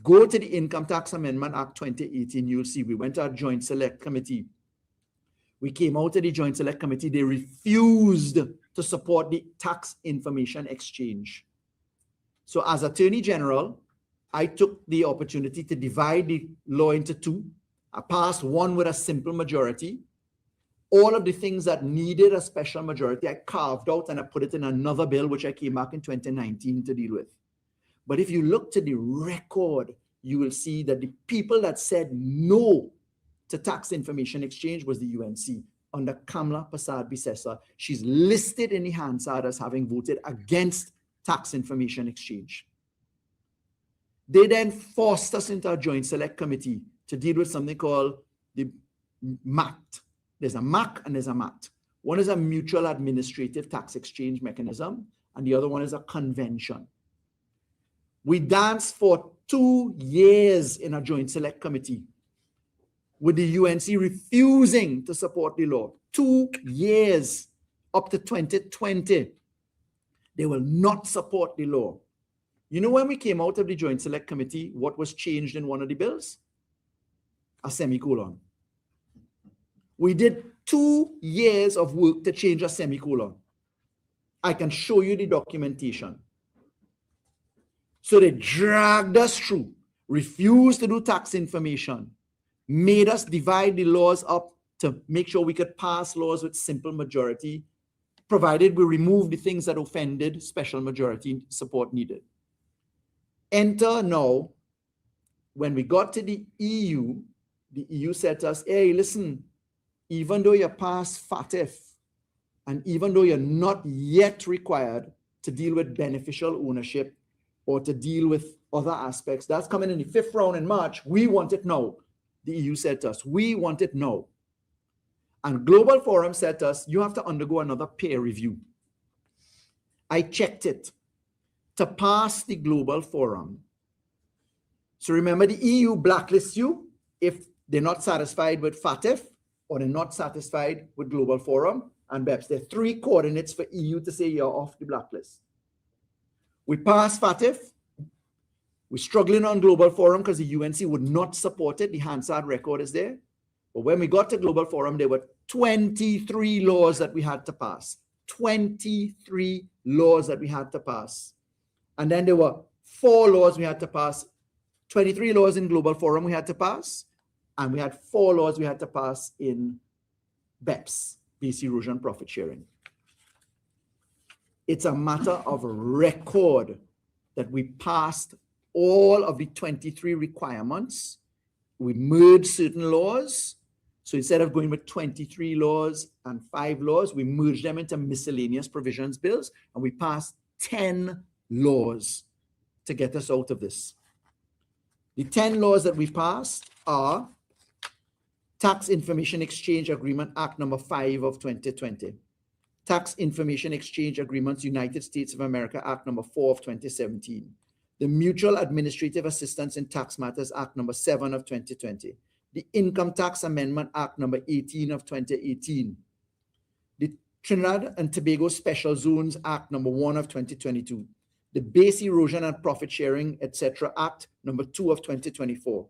Go to the Income Tax Amendment Act 2018, you'll see we went to a Joint Select Committee. We came out of the Joint Select Committee, they refused to support the tax information exchange. So as Attorney General, I took the opportunity to divide the law into 2 I passed one with a simple majority. All of the things that needed a special majority, I carved out and I put it in another bill, which I came back in 2019 to deal with. But if you look to the record, you will see that the people that said no to tax information exchange was the UNC under Kamala Prasad-Bissessar. She's listed in the Hansard as having voted against tax information exchange. They then forced us into a joint select committee to deal with something called the MAT. There's a MAC and there's a MAT. One is a mutual administrative tax exchange mechanism, and the other one is a convention. We danced for 2 years in a joint select committee with the UNC refusing to support the law. 2 years up to 2020. They will not support the law. You know, when we came out of the joint select committee, what was changed in one of the bills? A semicolon. We did 2 years of work to change a semicolon. I can show you the documentation. So they dragged us through, refused to do tax information, made us divide the laws up to make sure we could pass laws with simple majority, provided we remove the things that offended special majority support needed. Enter now, when we got to the EU said to us, hey, listen, even though you pass FATF, and even though you're not yet required to deal with beneficial ownership or to deal with other aspects, that's coming in the 5th round in March, we want it now. The EU said to us, we want it now. And Global Forum said to us, you have to undergo another peer review. I checked it. To pass the Global Forum. So remember, the EU blacklists you if they're not satisfied with FATF or they're not satisfied with Global Forum and BEPS. There are 3 coordinates for EU to say you're off the blacklist. We passed FATF. We're struggling on Global Forum because the UNC would not support it. The Hansard record is there. But when we got to Global Forum, there were 23 laws that we had to pass. 23 laws that we had to pass. And then there were 4 laws we had to pass. 23 laws in Global Forum we had to pass. And we had 4 laws we had to pass in BEPS, base erosion profit sharing. It's a matter of record that we passed all of the 23 requirements. We merged certain laws. So instead of going with 23 laws and 5 laws, we merged them into miscellaneous provisions bills, and we passed 10 laws to get us out of this. The 10 laws that we've passed are Tax Information Exchange Agreement Act number 5 of 2020. Tax Information Exchange Agreements United States of America Act number 4 of 2017. The Mutual Administrative Assistance in Tax Matters Act number 7 of 2020. The Income Tax Amendment Act number 18 of 2018. The Trinidad and Tobago Special Zones Act number 1 of 2022. The Base Erosion and Profit Sharing, etc. Act number 2 of 2024.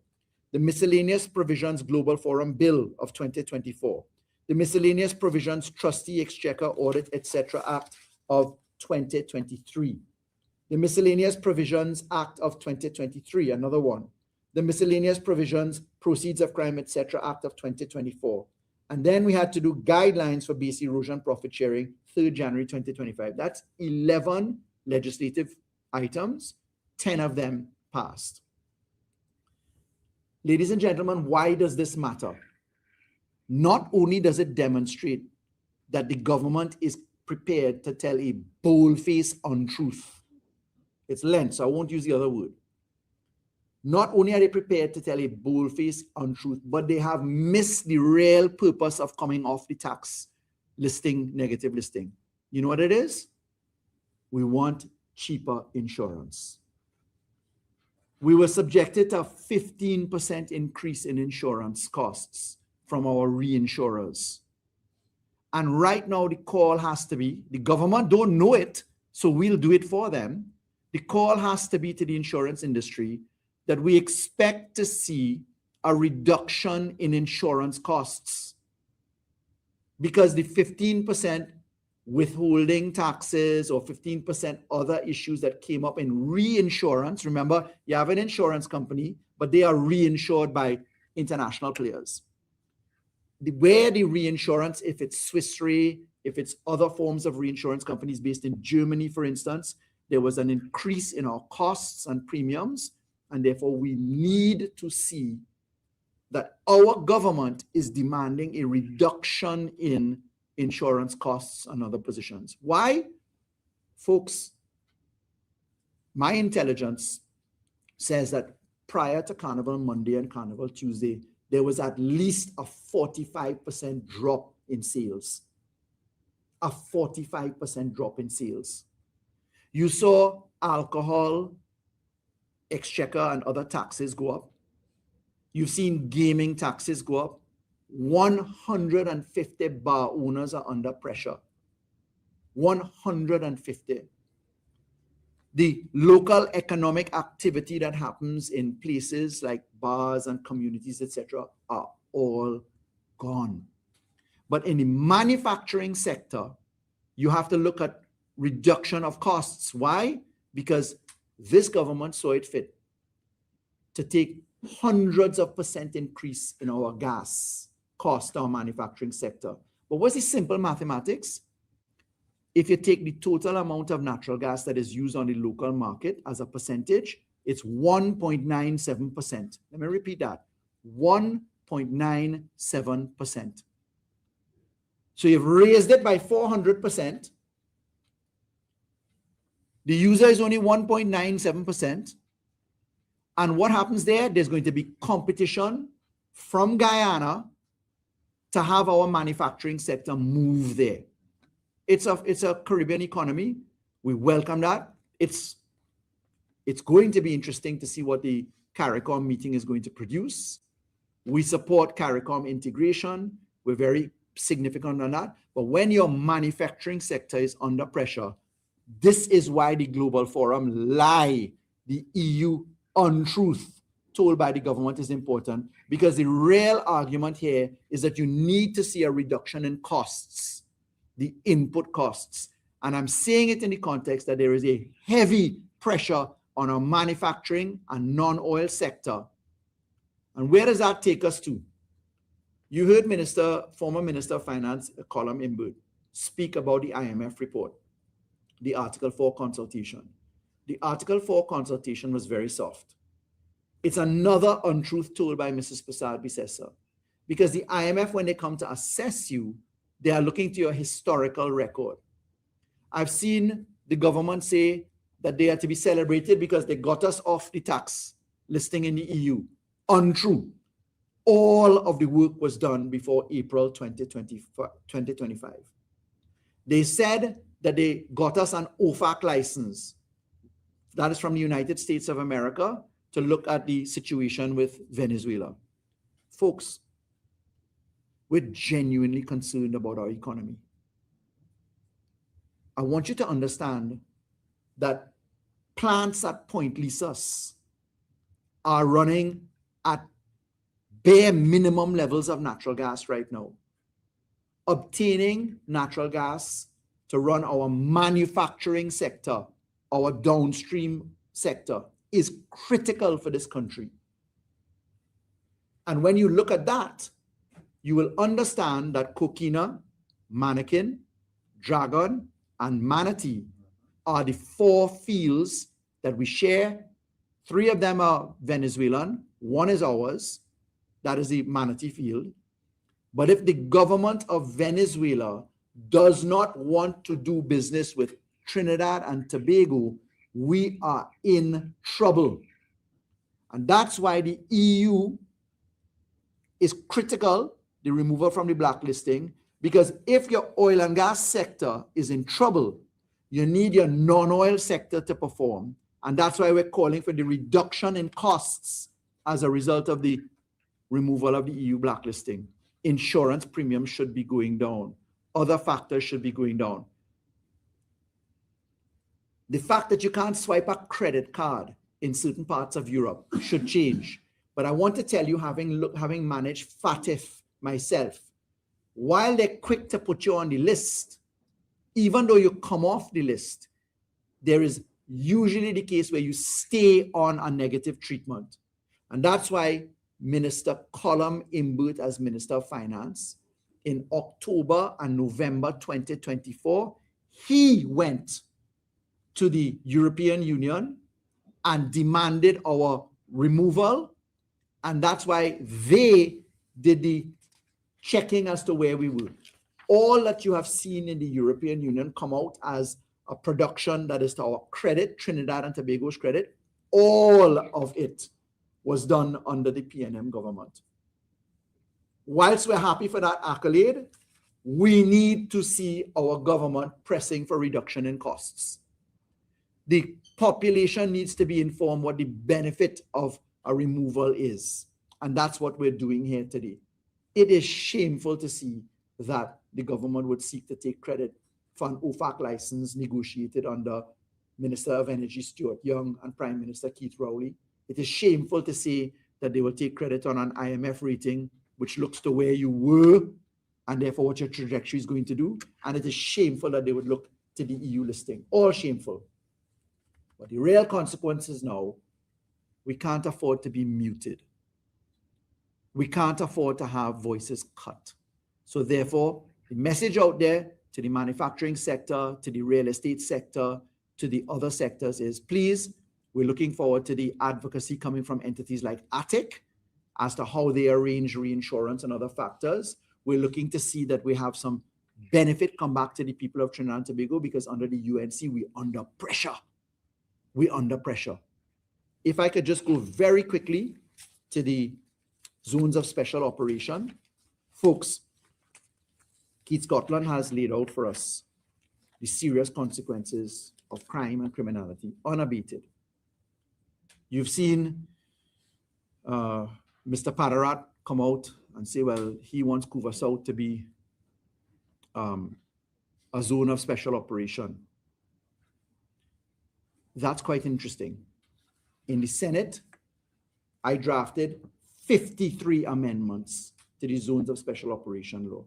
The Miscellaneous Provisions Global Forum Bill of 2024. The Miscellaneous Provisions Trustee Exchequer Audit, etc. Act of 2023. The Miscellaneous Provisions Act of 2023, another one. The Miscellaneous Provisions Proceeds of Crime, etc. Act of 2024. And then we had to do guidelines for base erosion profit sharing, 3rd January 2025. That's 11 legislative items, 10 of them passed. Ladies and gentlemen, why does this matter? Not only does it demonstrate that the government is prepared to tell a bold-faced untruth. It's Lent, so I won't use the other word. Not only are they prepared to tell a bold-faced untruth, but they have missed the real purpose of coming off the tax listing, negative listing. You know what it is? We want cheaper insurance. We were subjected to a 15% increase in insurance costs from our reinsurers. And right now the call has to be, the government don't know it, so we'll do it for them. The call has to be to the insurance industry that we expect to see a reduction in insurance costs, because the 15% withholding taxes or 15% other issues that came up in reinsurance. Remember, you have an insurance company, but they are reinsured by international players. Where the reinsurance, if it's Swiss Re, if it's other forms of reinsurance companies based in Germany, for instance, there was an increase in our costs and premiums, and therefore we need to see that our government is demanding a reduction in insurance costs and other positions. Why? Folks, my intelligence says that prior to Carnival Monday and Carnival Tuesday, there was at least a 45% drop in sales. A 45% drop in sales. You saw alcohol, exchequer, and other taxes go up. You've seen gaming taxes go up. 150 bar owners are under pressure. 150. The local economic activity that happens in places like bars and communities, etc., are all gone. But in the manufacturing sector, you have to look at reduction of costs. Why? Because this government saw it fit to take hundreds of % increase in our gas cost, our manufacturing sector. But what's the simple mathematics? If you take the total amount of natural gas that is used on the local market as a percentage, it's 1.97%. Let me repeat that, 1.97%. So you've raised it by 400%. The user is only 1.97%. And what happens there? There's going to be competition from Guyana to have our manufacturing sector move there. It's a Caribbean economy. We welcome that. It's going to be interesting to see what the CARICOM meeting is going to produce. We support CARICOM integration. We're very significant on that. But when your manufacturing sector is under pressure, this is why the Global Forum lie, the EU untruth told by the government is important, because the real argument here is that you need to see a reduction in costs, the input costs. And I'm saying it in the context that there is a heavy pressure on our manufacturing and non-oil sector. And where does that take us to? You heard former Minister of Finance, Colum Imbert, speak about the IMF report, the Article 4 consultation. The Article 4 consultation was very soft. It's another untruth told by Mrs. Prasad Bisesa, because the IMF, when they come to assess you, they are looking to your historical record. I've seen the government say that they are to be celebrated because they got us off the tax listing in the EU. Untrue. All of the work was done before April 2025. They said that they got us an OFAC license. That is from the United States of America, to look at the situation with Venezuela. Folks, we're genuinely concerned about our economy. I want you to understand that plants at Point Lisas are running at bare minimum levels of natural gas right now. Obtaining natural gas to run our manufacturing sector, our downstream sector, is critical for this country. And when you look at that, you will understand that Coquina, Mannequin, Dragon, and Manatee are the 4 fields that we share. 3 of them are Venezuelan, 1 is ours, that is the Manatee field. But if the government of Venezuela does not want to do business with Trinidad and Tobago, we are in trouble. And that's why the EU is critical, the removal from the blacklisting, because if your oil and gas sector is in trouble, you need your non-oil sector to perform. And that's why we're calling for the reduction in costs as a result of the removal of the EU blacklisting. Insurance premiums should be going down. Other factors should be going down. The fact that you can't swipe a credit card in certain parts of Europe should change. But I want to tell you, having managed FATF myself, while they're quick to put you on the list, even though you come off the list, there is usually the case where you stay on a negative treatment. And that's why Minister Colum Imbert as Minister of Finance, in October and November 2024, he went to the European Union and demanded our removal. And that's why they did the checking as to where we were. All that you have seen in the European Union come out as a production that is to our credit, Trinidad and Tobago's credit, all of it was done under the PNM government. Whilst we're happy for that accolade, we need to see our government pressing for reduction in costs. The population needs to be informed what the benefit of a removal is. And that's what we're doing here today. It is shameful to see that the government would seek to take credit for an OFAC license negotiated under Minister of Energy Stuart Young and Prime Minister Keith Rowley. It is shameful to say that they will take credit on an IMF rating, which looks to where you were, and therefore what your trajectory is going to do. And it is shameful that they would look to the EU listing. All shameful. But the real consequences now, we can't afford to be muted. We can't afford to have voices cut. So therefore, the message out there to the manufacturing sector, to the real estate sector, to the other sectors is, please, we're looking forward to the advocacy coming from entities like ATIC as to how they arrange reinsurance and other factors. We're looking to see that we have some benefit come back to the people of Trinidad and Tobago, because under the UNC, we're under pressure. We're under pressure. If I could just go very quickly to the zones of special operation. Folks, Keith Scotland has laid out for us the serious consequences of crime and criminality, unabated. You've seen Mr. Padarat come out and say, well, he wants Couva South to be a zone of special operation. That's quite interesting. In the Senate, I drafted 53 amendments to the zones of special operation law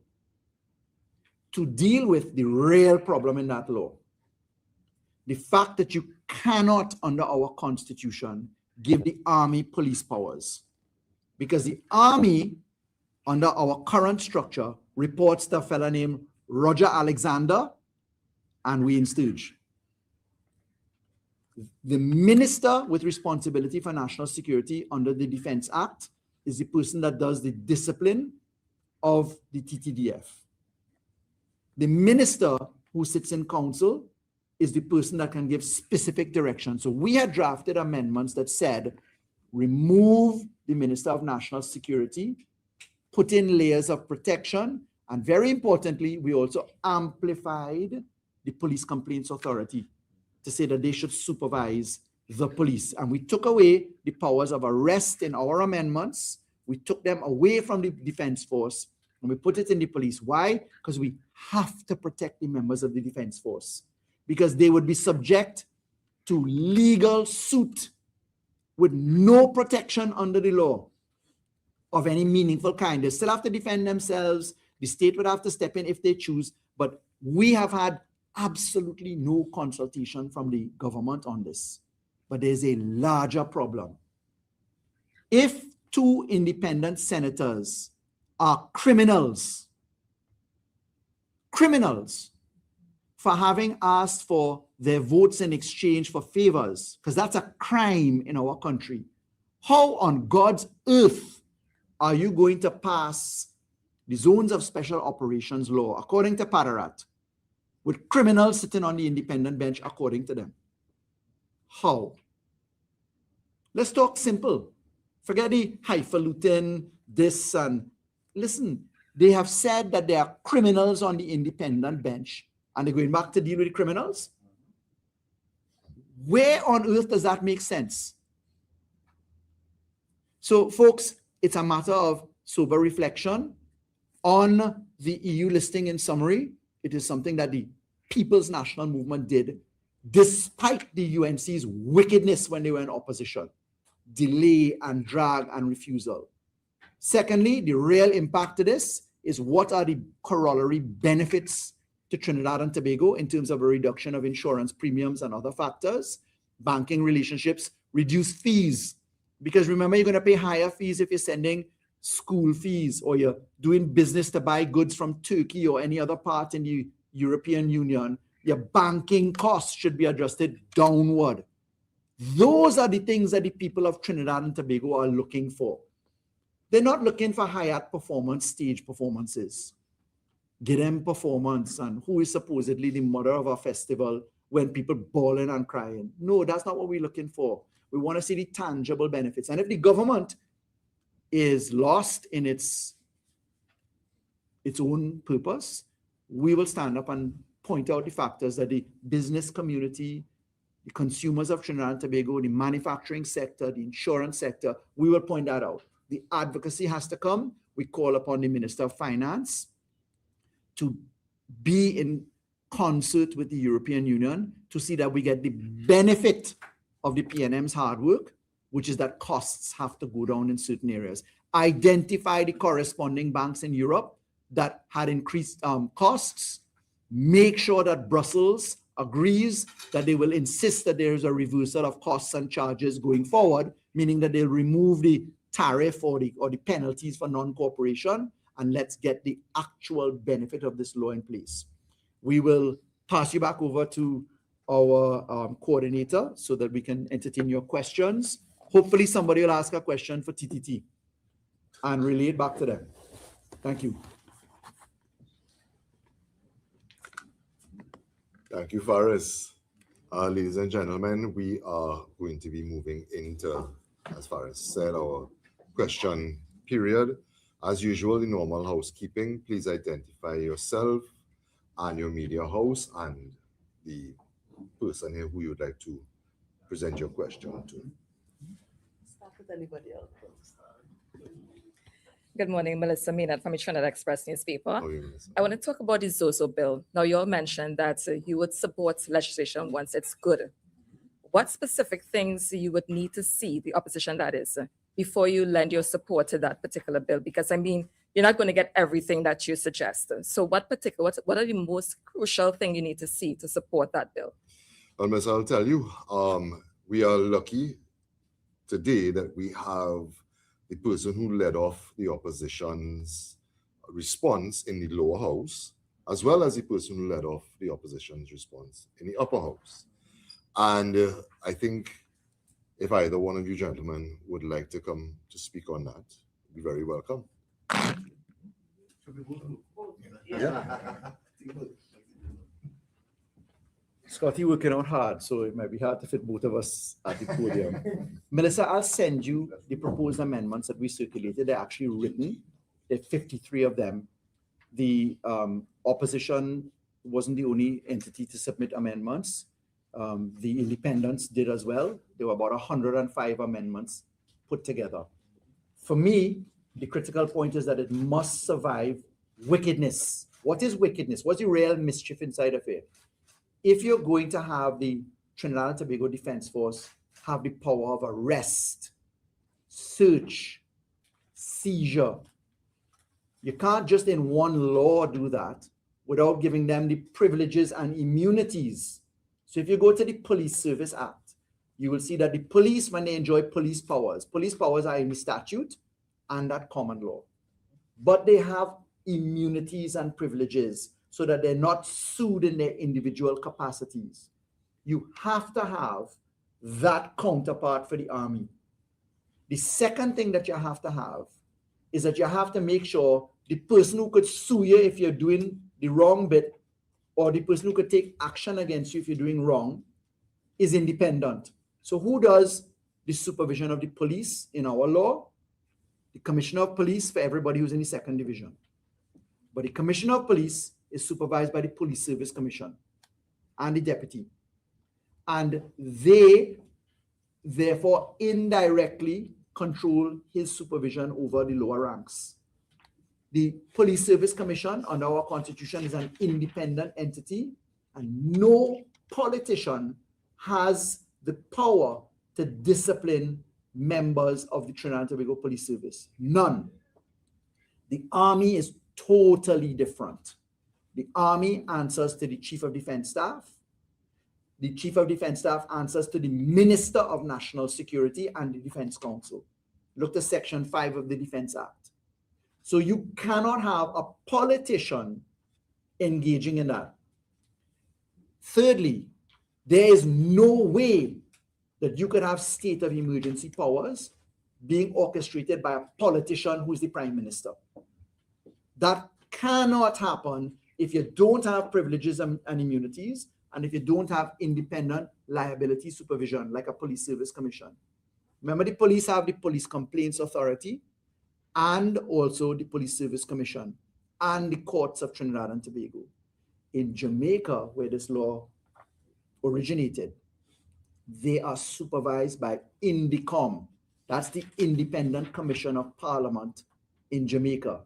to deal with the real problem in that law. The fact that you cannot, under our Constitution, give the Army police powers, because the Army, under our current structure, reports to a fellow named Roger Alexander and Wayne Sturge. The minister with responsibility for national security under the Defense Act is the person that does the discipline of the TTDF. The minister who sits in council is the person that can give specific direction. So we had drafted amendments that said, remove the Minister of National Security, put in layers of protection, and very importantly, we also amplified the Police Complaints Authority to say that they should supervise the police. And we took away the powers of arrest in our amendments. We took them away from the Defense Force and we put it in the police. Why? Because we have to protect the members of the Defense Force, because they would be subject to legal suit with no protection under the law of any meaningful kind. They still have to defend themselves. The state would have to step in if they choose, but we have had absolutely no consultation from the government on this. But there's a larger problem. If two independent senators are criminals for having asked for their votes in exchange for favors, because that's a crime in our country, how on God's earth are you going to pass the zones of special operations law, according to Padarat, with criminals sitting on the independent bench according to them? How? Let's talk simple. Forget the highfalutin, this and listen. They have said that there are criminals on the independent bench and they're going back to deal with the criminals. Where on earth does that make sense? So, folks, it's a matter of sober reflection on the EU listing. In summary, it is something that the People's National Movement did despite the UNC's wickedness when they were in opposition. Delay and drag and refusal. Secondly, the real impact of this is what are the corollary benefits to Trinidad and Tobago in terms of a reduction of insurance premiums and other factors, banking relationships, reduced fees, Because remember, you're going to pay higher fees if you're sending school fees or you're doing business to buy goods from Turkey or any other part in the European Union. Your banking costs should be adjusted downward. Those are the things that the people of Trinidad and Tobago are looking for. They're not looking for high-art performance, stage performances. Get them performance and who is supposedly the mother of our festival when people bawling and crying. No, that's not what we're looking for. We want to see the tangible benefits. And if the government is lost in its own purpose, we will stand up and point out the factors that the business community, the consumers of Trinidad and Tobago, the manufacturing sector, the insurance sector, we will point that out. The advocacy has to come. We call upon the Minister of Finance to be in concert with the European Union to see that we get the benefit of the PNM's hard work, which is that costs have to go down in certain areas. Identify the corresponding banks in Europe that had increased costs. Make sure that Brussels agrees that they will insist that there is a reversal of costs and charges going forward, meaning that they'll remove the tariff or the penalties for non-cooperation, and let's get the actual benefit of this law in place. We will pass you back over to our coordinator so that we can entertain your questions. Hopefully somebody will ask a question for TTT and relay it back to them. Thank you. Thank you, Faris. Ladies and gentlemen, we are going to be moving into, as Faris said, our question period. As usual, the normal housekeeping, please identify yourself and your media house and the person here who you would like to present your question to. Start with anybody else. Good morning, Melissa Minat from the Trinidad Express newspaper. Oh, yes. I want to talk about the ZOZO bill. Now, you all mentioned that you would support legislation once it's good. What specific things you would need to see, the opposition that is, before you lend your support to that particular bill? Because, I mean, you're not going to get everything that you suggest. So what are the most crucial thing you need to see to support that bill? Well, Miss, I'll tell you, we are lucky today that we have the person who led off the opposition's response in the lower house, as well as the person who led off the opposition's response in the upper house. And I think if either one of you gentlemen would like to come to speak on that, you'd be very welcome. Yeah. Scotty working out hard, so it might be hard to fit both of us at the podium. Melissa, I'll send you the proposed amendments that we circulated. They're actually written. There are 53 of them. The opposition wasn't the only entity to submit amendments. The independents did as well. There were about 105 amendments put together. For me, the critical point is that it must survive wickedness. What is wickedness? What's the real mischief inside of it? If you're going to have the Trinidad and Tobago Defense Force have the power of arrest, search, seizure, you can't just in one law do that without giving them the privileges and immunities. So if you go to the Police Service Act, you will see that the police, when they enjoy police powers are in the statute and that common law. But they have immunities and privileges so that they're not sued in their individual capacities. You have to have that counterpart for the army. The second thing that you have to have is that you have to make sure the person who could sue you if you're doing the wrong bit, or the person who could take action against you if you're doing wrong, is independent. So who does the supervision of the police in our law? The Commissioner of Police for everybody who's in the 2nd Division. But the Commissioner of Police is supervised by the Police Service Commission and the deputy. And they, therefore, indirectly control his supervision over the lower ranks. The Police Service Commission under our Constitution is an independent entity, and no politician has the power to discipline members of the Trinidad and Tobago Police Service. None. The Army is totally different. The Army answers to the Chief of Defense Staff, the Chief of Defense Staff answers to the Minister of National Security and the Defense Council. Look at Section 5 of the Defense Act. So you cannot have a politician engaging in that. Thirdly, there is no way that you could have state of emergency powers being orchestrated by a politician who is the Prime Minister. That cannot happen if you don't have privileges and immunities, and if you don't have independent liability supervision like a police service commission. Remember, the police have the Police Complaints Authority and also the Police Service Commission and the courts of Trinidad and Tobago. In Jamaica, where this law originated, they are supervised by INDECOM. That's the Independent Commission of Parliament in Jamaica.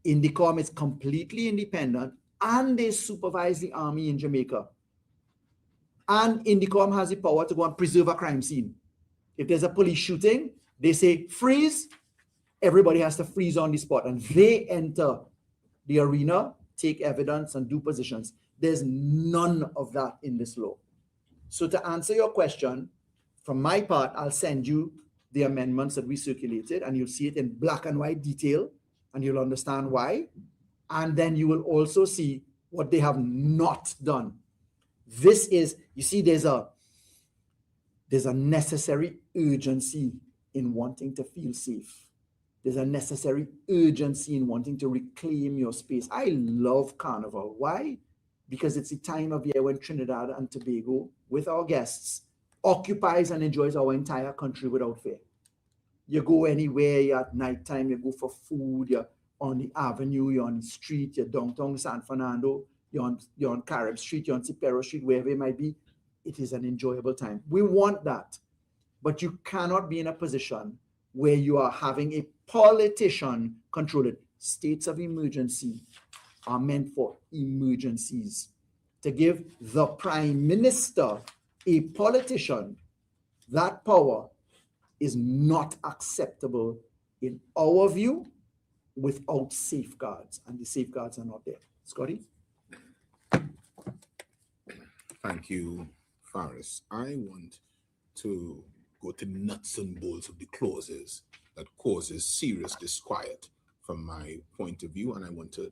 INDECOM is completely independent and they supervise the army in Jamaica. And INDECOM has the power to go and preserve a crime scene. If there's a police shooting, they say freeze, everybody has to freeze on the spot, and they enter the arena, take evidence and do positions. There's none of that in this law. So to answer your question, from my part, I'll send you the amendments that we circulated, and you'll see it in black and white detail, and you'll understand why. And then you will also see what they have not done. This is, you see, there's a necessary urgency in wanting to feel safe. There's a necessary urgency in wanting to reclaim your space. I love Carnival. Why? Because it's the time of year when Trinidad and Tobago, with our guests, occupies and enjoys our entire country without fear. You go anywhere, you're at nighttime, you go for food, you're on the avenue, you're on the street, you're downtown San Fernando, you're on Carib Street, you're on Cipero Street, wherever it might be. It is an enjoyable time. We want that. But you cannot be in a position where you are having a politician control it. States of emergency are meant for emergencies. To give the Prime Minister, a politician, that power is not acceptable in our view without safeguards, and the safeguards are not there. Scotty? Thank you, Faris. I want to go to the nuts and bolts of the clauses that causes serious disquiet from my point of view, and I want to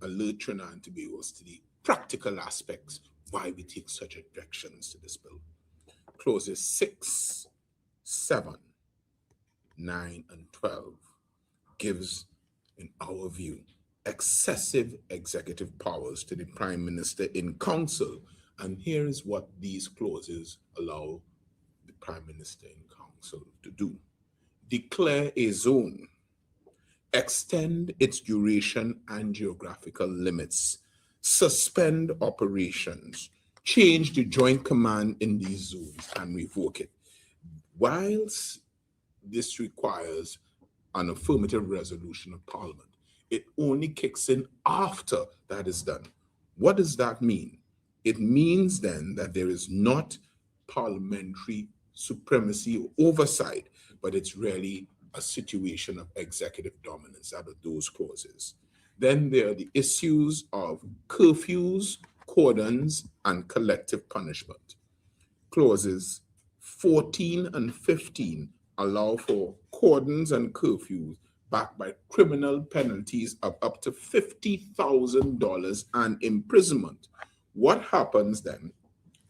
alert Trinidad and Tobago to the practical aspects why we take such objections to this bill. Clauses 6, 7, 9, and 12 gives, in our view, excessive executive powers to the Prime Minister in Council. And here is what these clauses allow the Prime Minister in Council to do. Declare a zone, extend its duration and geographical limits, suspend operations, change the joint command in these zones, and revoke it. Whilst this requires an affirmative resolution of Parliament, it only kicks in after that is done. What does that mean? It means then that there is not parliamentary supremacy or oversight, but it's really a situation of executive dominance out of those clauses. Then there are the issues of curfews, cordons, and collective punishment. Clauses 14 and 15 allow for cordons and curfews backed by criminal penalties of up to $50,000 and imprisonment. What happens then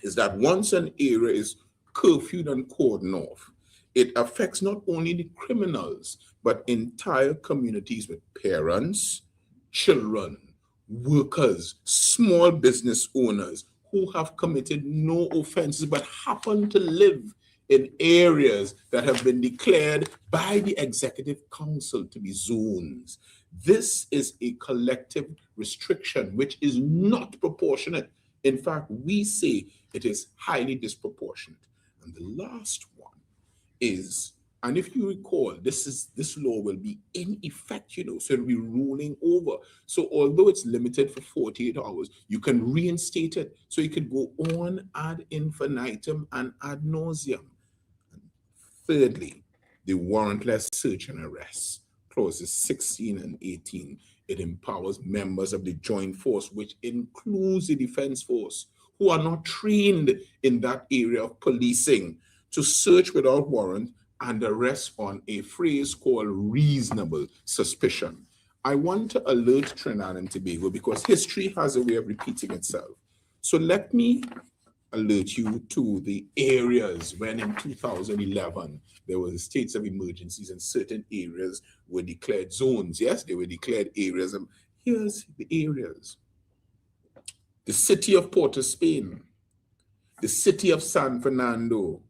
is that once an area is curfewed and cordoned off, it affects not only the criminals, but entire communities with parents, children, workers, small business owners who have committed no offenses but happen to live in areas that have been declared by the Executive Council to be zones. This is a collective restriction which is not proportionate. In fact, we say it is highly disproportionate. And the last one is, and if you recall, this law will be in effect, so it'll be rolling over. So although it's limited for 48 hours, you can reinstate it. So you could go on ad infinitum and ad nauseum. And thirdly, the warrantless search and arrest, clauses 16 and 18. It empowers members of the joint force, which includes the defense force, who are not trained in that area of policing to search without warrant and arrest on a phrase called reasonable suspicion. I want to alert Trinidad and Tobago because history has a way of repeating itself. So let me alert you to the areas when in 2011 there were states of emergencies and certain areas were declared zones. Yes, they were declared areas. And here's the areas. The city of Port of Spain, the city of San Fernando,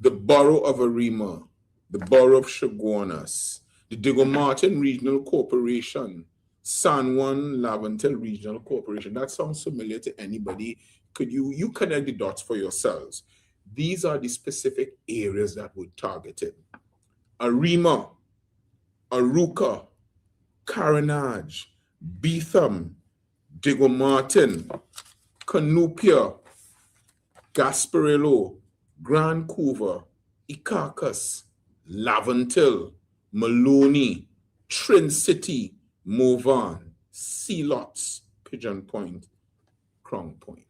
the borough of Arima, the borough of Chaguanas, the Diego Martin Regional Corporation, San Juan Lavantel Regional Corporation. That sounds familiar to anybody. Could you connect the dots for yourselves? These are the specific areas that were targeted. Arima, Aruca, Carenage, Beetham, Diego Martin, Canupia, Gasparillo, Grand Couver, Icacus, Lavantil, Maloney, Trin City, Movan, Sealots, Pigeon Point, Crown Point.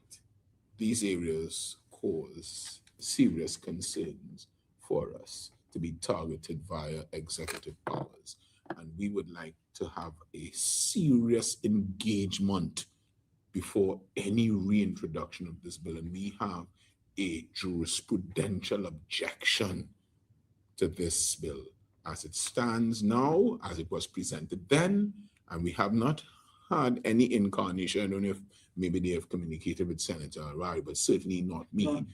These areas cause serious concerns for us to be targeted via executive powers. And we would like to have a serious engagement before any reintroduction of this bill. And we have a jurisprudential objection to this bill as it stands now, as it was presented then, and we have not had any incarnation. I don't know if maybe they have communicated with Senator Arari, but certainly not me,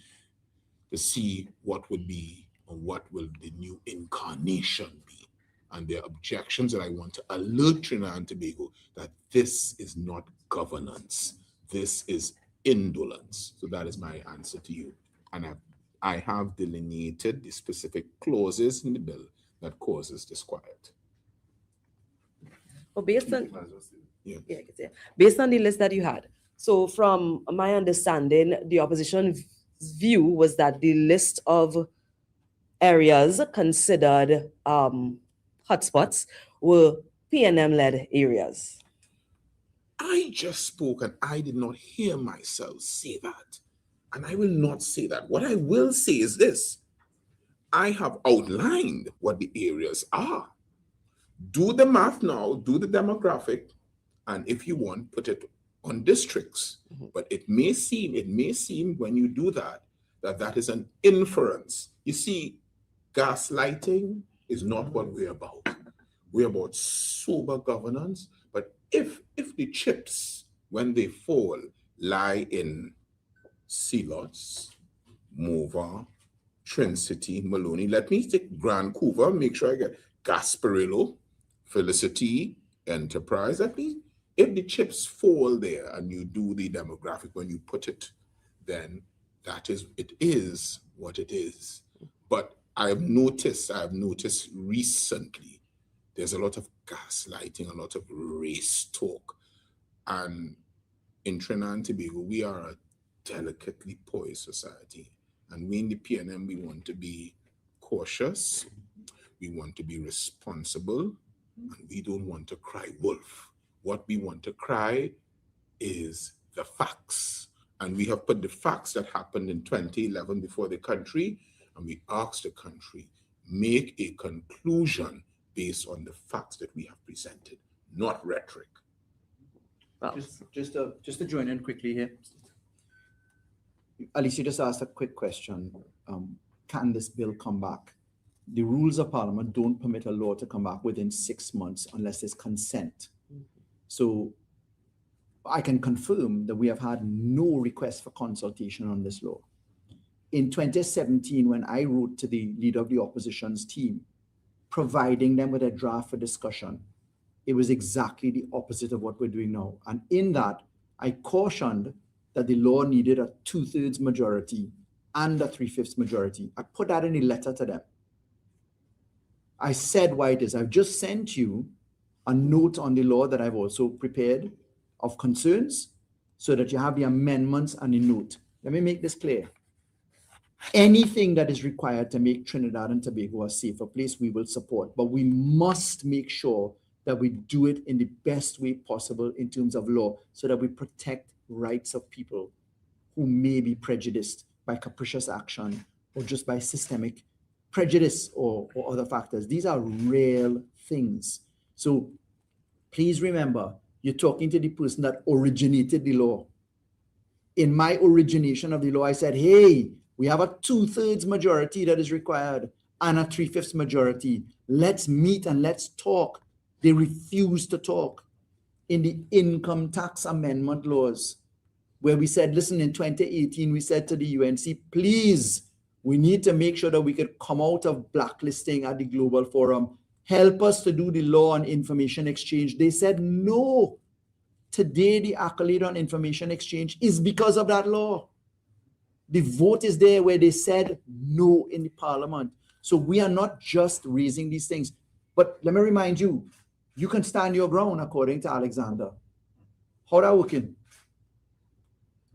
to see what would be or what will the new incarnation be. And there are objections that I want to alert Trinidad and Tobago that this is not governance. This is indolence. So that is my answer to you. And I have delineated the specific clauses in the bill that causes disquiet. Well, based on Yeah. yeah, I can say. Based on the list that you had, so from my understanding, the opposition's view was that the list of areas considered hotspots were PNM-led areas. I just spoke and I did not hear myself say that. And I will not say that. What I will say is this. I have outlined what the areas are. Do the math now, do the demographic, and if you want, put it on districts. But it may seem when you do that, that is an inference. You see, gaslighting is not what we're about. We're about sober governance. But if the chips, when they fall, lie in Sealots, Mova, Trin City, Maloney, let me take Grand Couver, make sure I get Gasparillo, Felicity, Enterprise. Let me, if the chips fall there and you do the demographic, when you put it, then it is what it is. But I have noticed recently, there's a lot of gaslighting, a lot of race talk. And in Trinidad and Tobago, we are a delicately poised society. And we in the PNM, we want to be cautious, we want to be responsible, and we don't want to cry wolf. What we want to cry is the facts. And we have put the facts that happened in 2011 before the country, and we asked the country, make a conclusion based on the facts that we have presented, not rhetoric. Well, Just to join in quickly here. Alice, you just asked a quick question. Can this bill come back? The rules of Parliament don't permit a law to come back within 6 months unless there's consent. So I can confirm that we have had no request for consultation on this law. In 2017, when I wrote to the leader of the opposition's team, providing them with a draft for discussion, it was exactly the opposite of what we're doing now. And in that, I cautioned that the law needed a 2/3 majority and a 3/5 majority. I put that in a letter to them. I said why it is. I've just sent you a note on the law that I've also prepared of concerns so that you have the amendments and the note. Let me make this clear. Anything that is required to make Trinidad and Tobago a safer place, we will support, but we must make sure that we do it in the best way possible in terms of law so that we protect rights of people who may be prejudiced by capricious action or just by systemic prejudice or other factors. These are real things. So please remember, you're talking to the person that originated the law. In my origination of the law, I said, hey, we have a 2/3 majority that is required and a 3/5 majority. Let's meet and let's talk. They refused to talk. In the income tax amendment laws, where we said, listen, in 2018, we said to the UNC, please, we need to make sure that we could come out of blacklisting at the Global Forum. Help us to do the law on information exchange. They said no. Today, the accolade on information exchange is because of that law. The vote is there where they said no in the parliament. So we are not just raising these things. But let me remind you, you can stand your ground according to Alexander. How that working?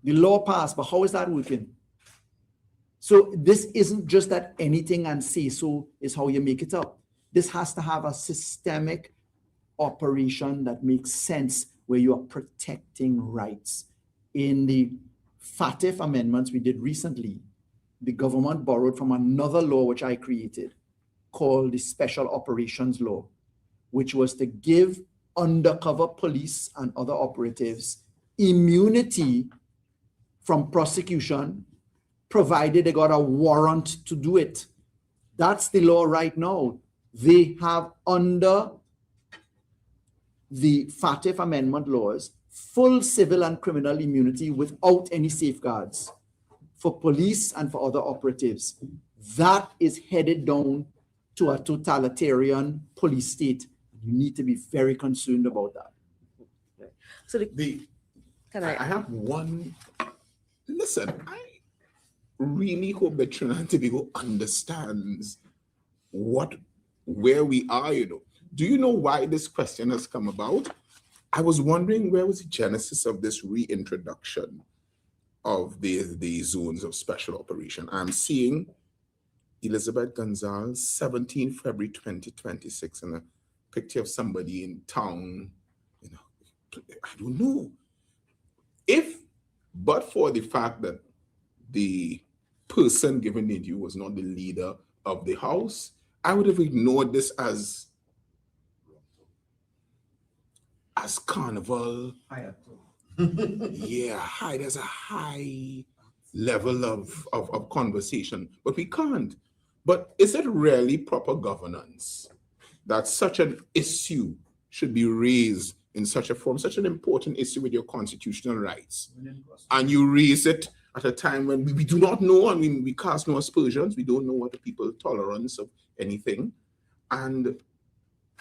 The law passed, but how is that working? So this isn't just that anything and say so is how you make it up. This has to have a systemic operation that makes sense where you are protecting rights. In the FATF amendments we did recently, the government borrowed from another law which I created called the Special Operations Law, which was to give undercover police and other operatives immunity from prosecution, provided they got a warrant to do it. That's the law right now. They have, under the FATF amendment laws, full civil and criminal immunity without any safeguards for police and for other operatives. That is headed down to a totalitarian police state. You need to be very concerned about that. So I have one. Listen, I really hope that Trinidad and Tobago understands where we are, Do you know why this question has come about? I was wondering where was the genesis of this reintroduction of the zones of special operation. I'm seeing Elizabeth Gonzalez, 17 February 2026, and a picture of somebody in town. I don't know. But for the fact that the person given the due was not the leader of the house, I would have ignored this as carnival. Yeah, there's a high level of conversation, but we can't. But is it really proper governance that such an issue should be raised in such a form, such an important issue with your constitutional rights, and you raise it at a time when we do not know, and we cast no aspersions, we don't know what the people's tolerance of anything, and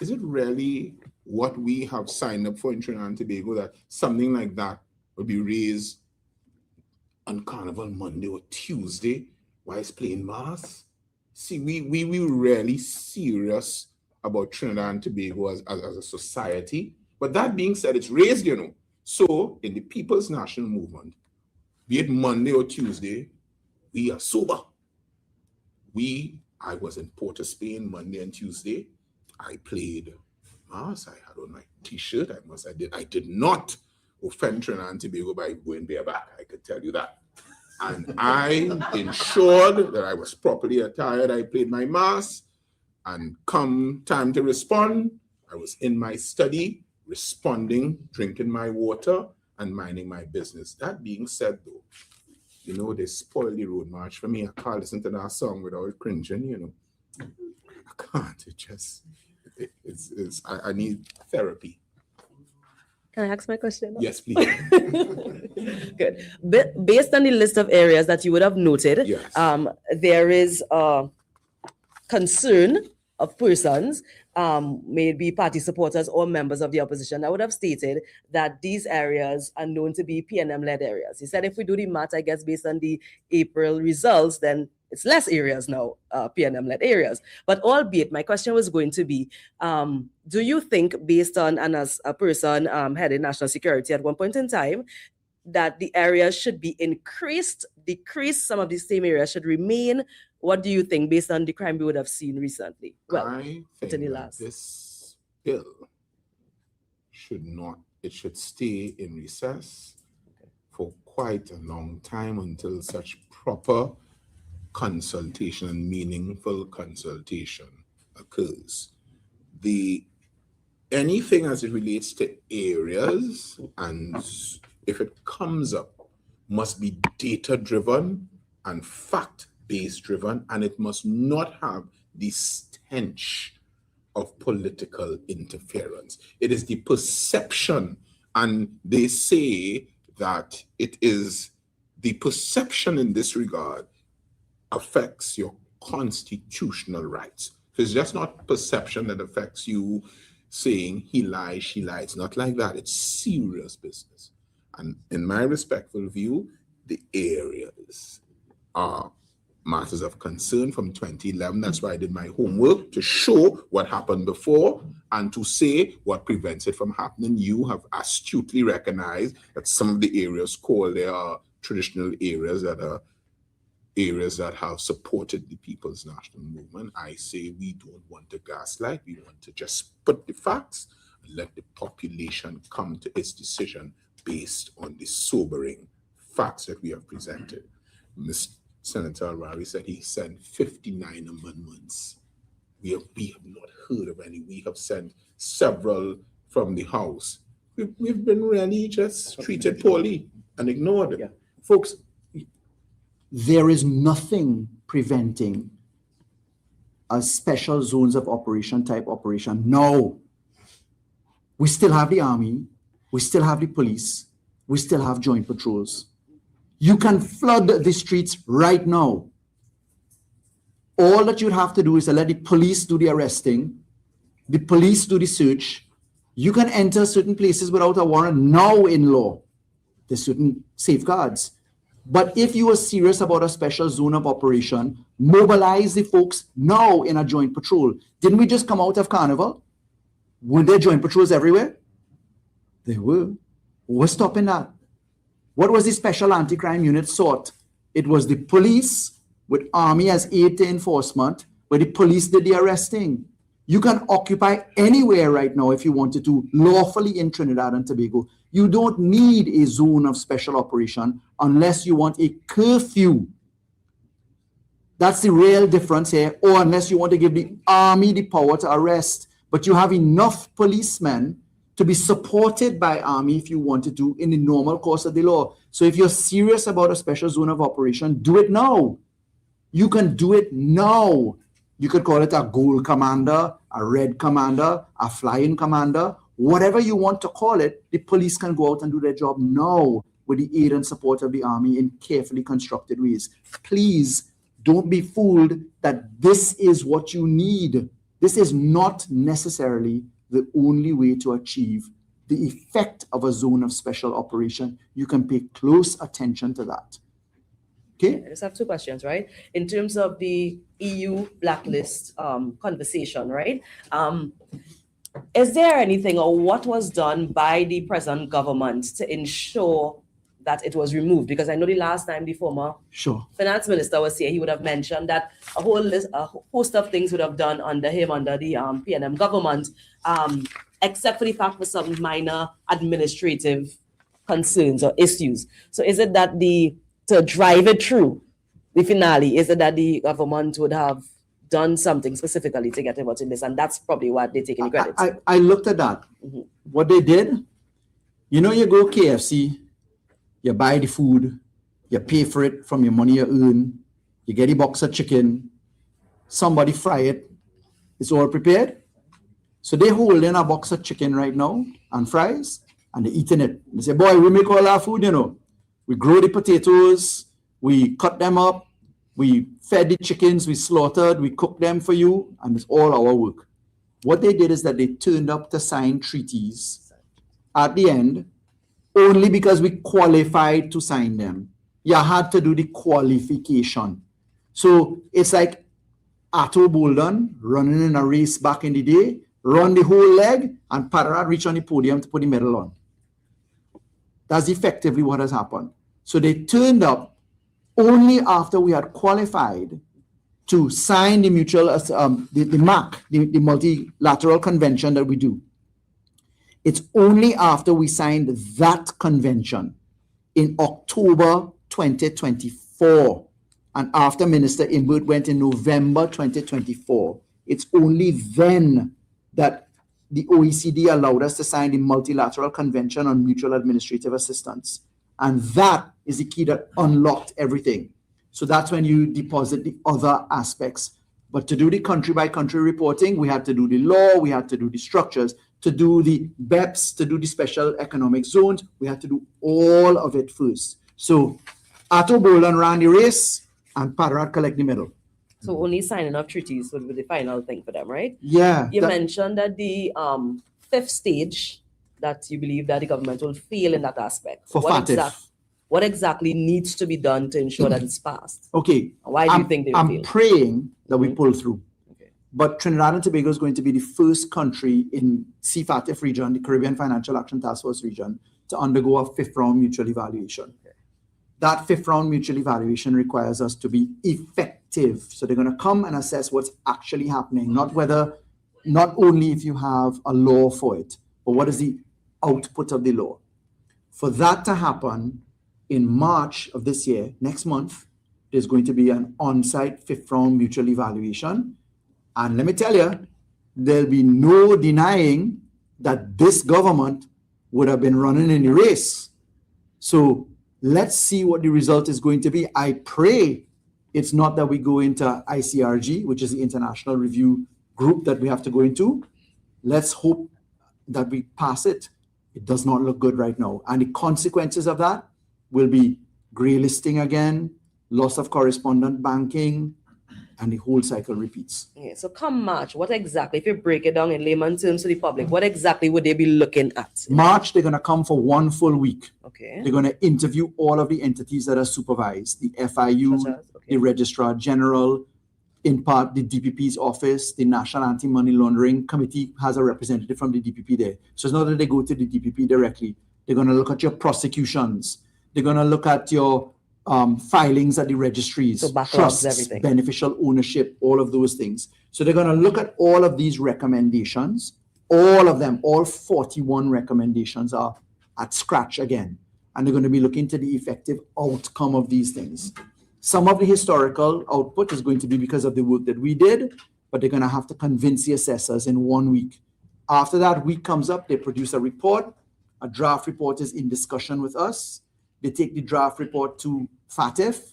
is it really what we have signed up for in Trinidad and Tobago that something like that would be raised on Carnival Monday or Tuesday while it's playing mass? See, we really serious about Trinidad and Tobago as a society. But that being said, it's raised, So in the People's National Movement, be it Monday or Tuesday, we are sober. I was in Port of Spain Monday and Tuesday. I played mass. I had on my t-shirt. I did not offend Trinidad and Tobago by going bareback. I could tell you that. And I ensured that I was properly attired. I played my mass, and come time to respond, I was in my study, responding, drinking my water, and minding my business. That being said, though, they spoil the road march for me. I can't listen to that song without cringing, I can't. I need therapy. Can I ask my question now? Yes, please. Good. Based on the list of areas that you would have noted, Yes. There is a concern of persons, maybe party supporters or members of the opposition, that would have stated that these areas are known to be PNM-led areas. He said if we do the math, I guess, based on the April results, then it's less areas now, PNM-led areas. But albeit, my question was going to be, do you think, based on, and as a person heading national security at one point in time, that the areas should be increased, decreased, some of these same areas should remain? What do you think, based on the crime we would have seen recently? Well, I think that this bill should stay in recess for quite a long time until such proper consultation and meaningful consultation occurs. Anything as it relates to areas, and if it comes up, must be data-driven and fact-based driven, and it must not have the stench of political interference. It is the perception, and they say that it is the perception in this regard affects your constitutional rights. So it's just not perception that affects you saying he lies, she lies. Not like that. It's serious business. And in my respectful view, the areas are matters of concern from 2011. That's why I did my homework to show what happened before and to say what prevents it from happening. You have astutely recognized that some of the areas called there are traditional areas that are areas that have supported the People's National Movement. I say we don't want to gaslight. We want to just put the facts and let the population come to its decision based on the sobering facts that we have presented. Senator Arari said he sent 59 amendments. We have not heard of any. We have sent several from the House. We've been really just treated poorly and ignored. Yeah. Folks, there is nothing preventing a special zones of operation type operation. No. We still have the army. We still have the police. We still have joint patrols. You can flood the streets right now. All that you'd have to do is to let the police do the arresting, the police do the search. You can enter certain places without a warrant now in law. There's certain safeguards. But if you are serious about a special zone of operation, mobilize the folks now in a joint patrol. Didn't we just come out of Carnival? Were there joint patrols everywhere? There were. We're stopping that. What was the special anti-crime unit sought? It was the police with army as aid to enforcement, where the police did the arresting. You can occupy anywhere right now if you wanted to, lawfully in Trinidad and Tobago. You don't need a zone of special operation unless you want a curfew. That's the real difference here. Or unless you want to give the army the power to arrest. But you have enough policemen to be supported by army if you wanted to in the normal course of the law. So if you're serious about a special zone of operation, do it now. You can do it now. You could call it a gold commander, a red commander, a flying commander, whatever you want to call it. The police can go out and do their job now with the aid and support of the army in carefully constructed ways. Please don't be fooled that this is what you need. This is not necessarily the only way to achieve the effect of a zone of special operation. You can pay close attention to that. Okay? I just have two questions, right? In terms of the EU blacklist conversation, right? Is there anything or what was done by the present government to ensure that it was removed? Because I know the last time the former finance minister was here, he would have mentioned that a host of things would have done under him, under the PNM government, except for the fact for some minor administrative concerns or issues. So is it that to drive it through the finale, is it that the government would have done something specifically to get involved in this? And that's probably what they're taking the credit. I looked at that. Mm-hmm. What they did, you know, you go KFC, you buy the food, you pay for it from your money you earn, you get a box of chicken, somebody fry it, it's all prepared. So they hold in a box of chicken right now and fries, and they're eating it. They say, boy, we make all our food, you know. We grow the potatoes, we cut them up, we fed the chickens, we slaughtered, we cooked them for you, and it's all our work. What they did is that they turned up to sign treaties at the end only because we qualified to sign them. You had to do the qualification. So it's like Atto Bolden running in a race back in the day, run the whole leg, and Patarad reach on the podium to put the medal on. That's effectively what has happened. So they turned up only after we had qualified to sign the mutual, the MAC, the multilateral convention that we do. It's only after we signed that convention in October 2024. And after Minister Imbert went in November 2024, it's only then that the OECD allowed us to sign the Multilateral Convention on Mutual Administrative Assistance. And that is the key that unlocked everything. So that's when you deposit the other aspects. But to do the country by country reporting, we had to do the law, we had to do the structures, to do the BEPS, to do the special economic zones, we had to do all of it first. So Atto Boland ran the race and Parat collect the medal. So only signing of treaties would be the final thing for them, right? Yeah. You mentioned that the fifth stage that you believe that the government will fail in that aspect. For FATF. What exactly needs to be done to ensure that it's passed? Okay. Why do you think they will fail? I'm praying that we pull through. Okay. But Trinidad and Tobago is going to be the first country in CFATF region, the Caribbean Financial Action Task Force region, to undergo a fifth round mutual evaluation. Okay. That fifth round mutual evaluation requires us to be effective. So they're going to come and assess what's actually happening, not only if you have a law for it, but what is the output of the law. For that to happen, in March of this year, next month, there's going to be an on-site fifth round mutual evaluation. And let me tell you, there'll be no denying that this government would have been running in the race. So let's see what the result is going to be. I pray it's not that we go into ICRG, which is the international review group that we have to go into. Let's hope that we pass it. It does not look good right now. And the consequences of that will be grey listing again, loss of correspondent banking, and the whole cycle repeats. Okay, so come March, what exactly, if you break it down in layman terms to the public, what exactly would they be looking at? March, they're going to come for 1 full week. Okay. They're going to interview all of the entities that are supervised, the FIU, the Registrar General, in part the DPP's office, the National Anti-Money Laundering Committee has a representative from the DPP there. So it's not that they go to the DPP directly. They're going to look at your prosecutions. They're going to look at your filings at the registries, so trusts, everything. Beneficial ownership, all of those things. So they're going to look at all of these recommendations. All of them, all 41 recommendations are at scratch again. And they're going to be looking to the effective outcome of these things. Some of the historical output is going to be because of the work that we did, but they're going to have to convince the assessors in 1 week. After that week comes up, they produce a report. A draft report is in discussion with us. They take the draft report to FATF.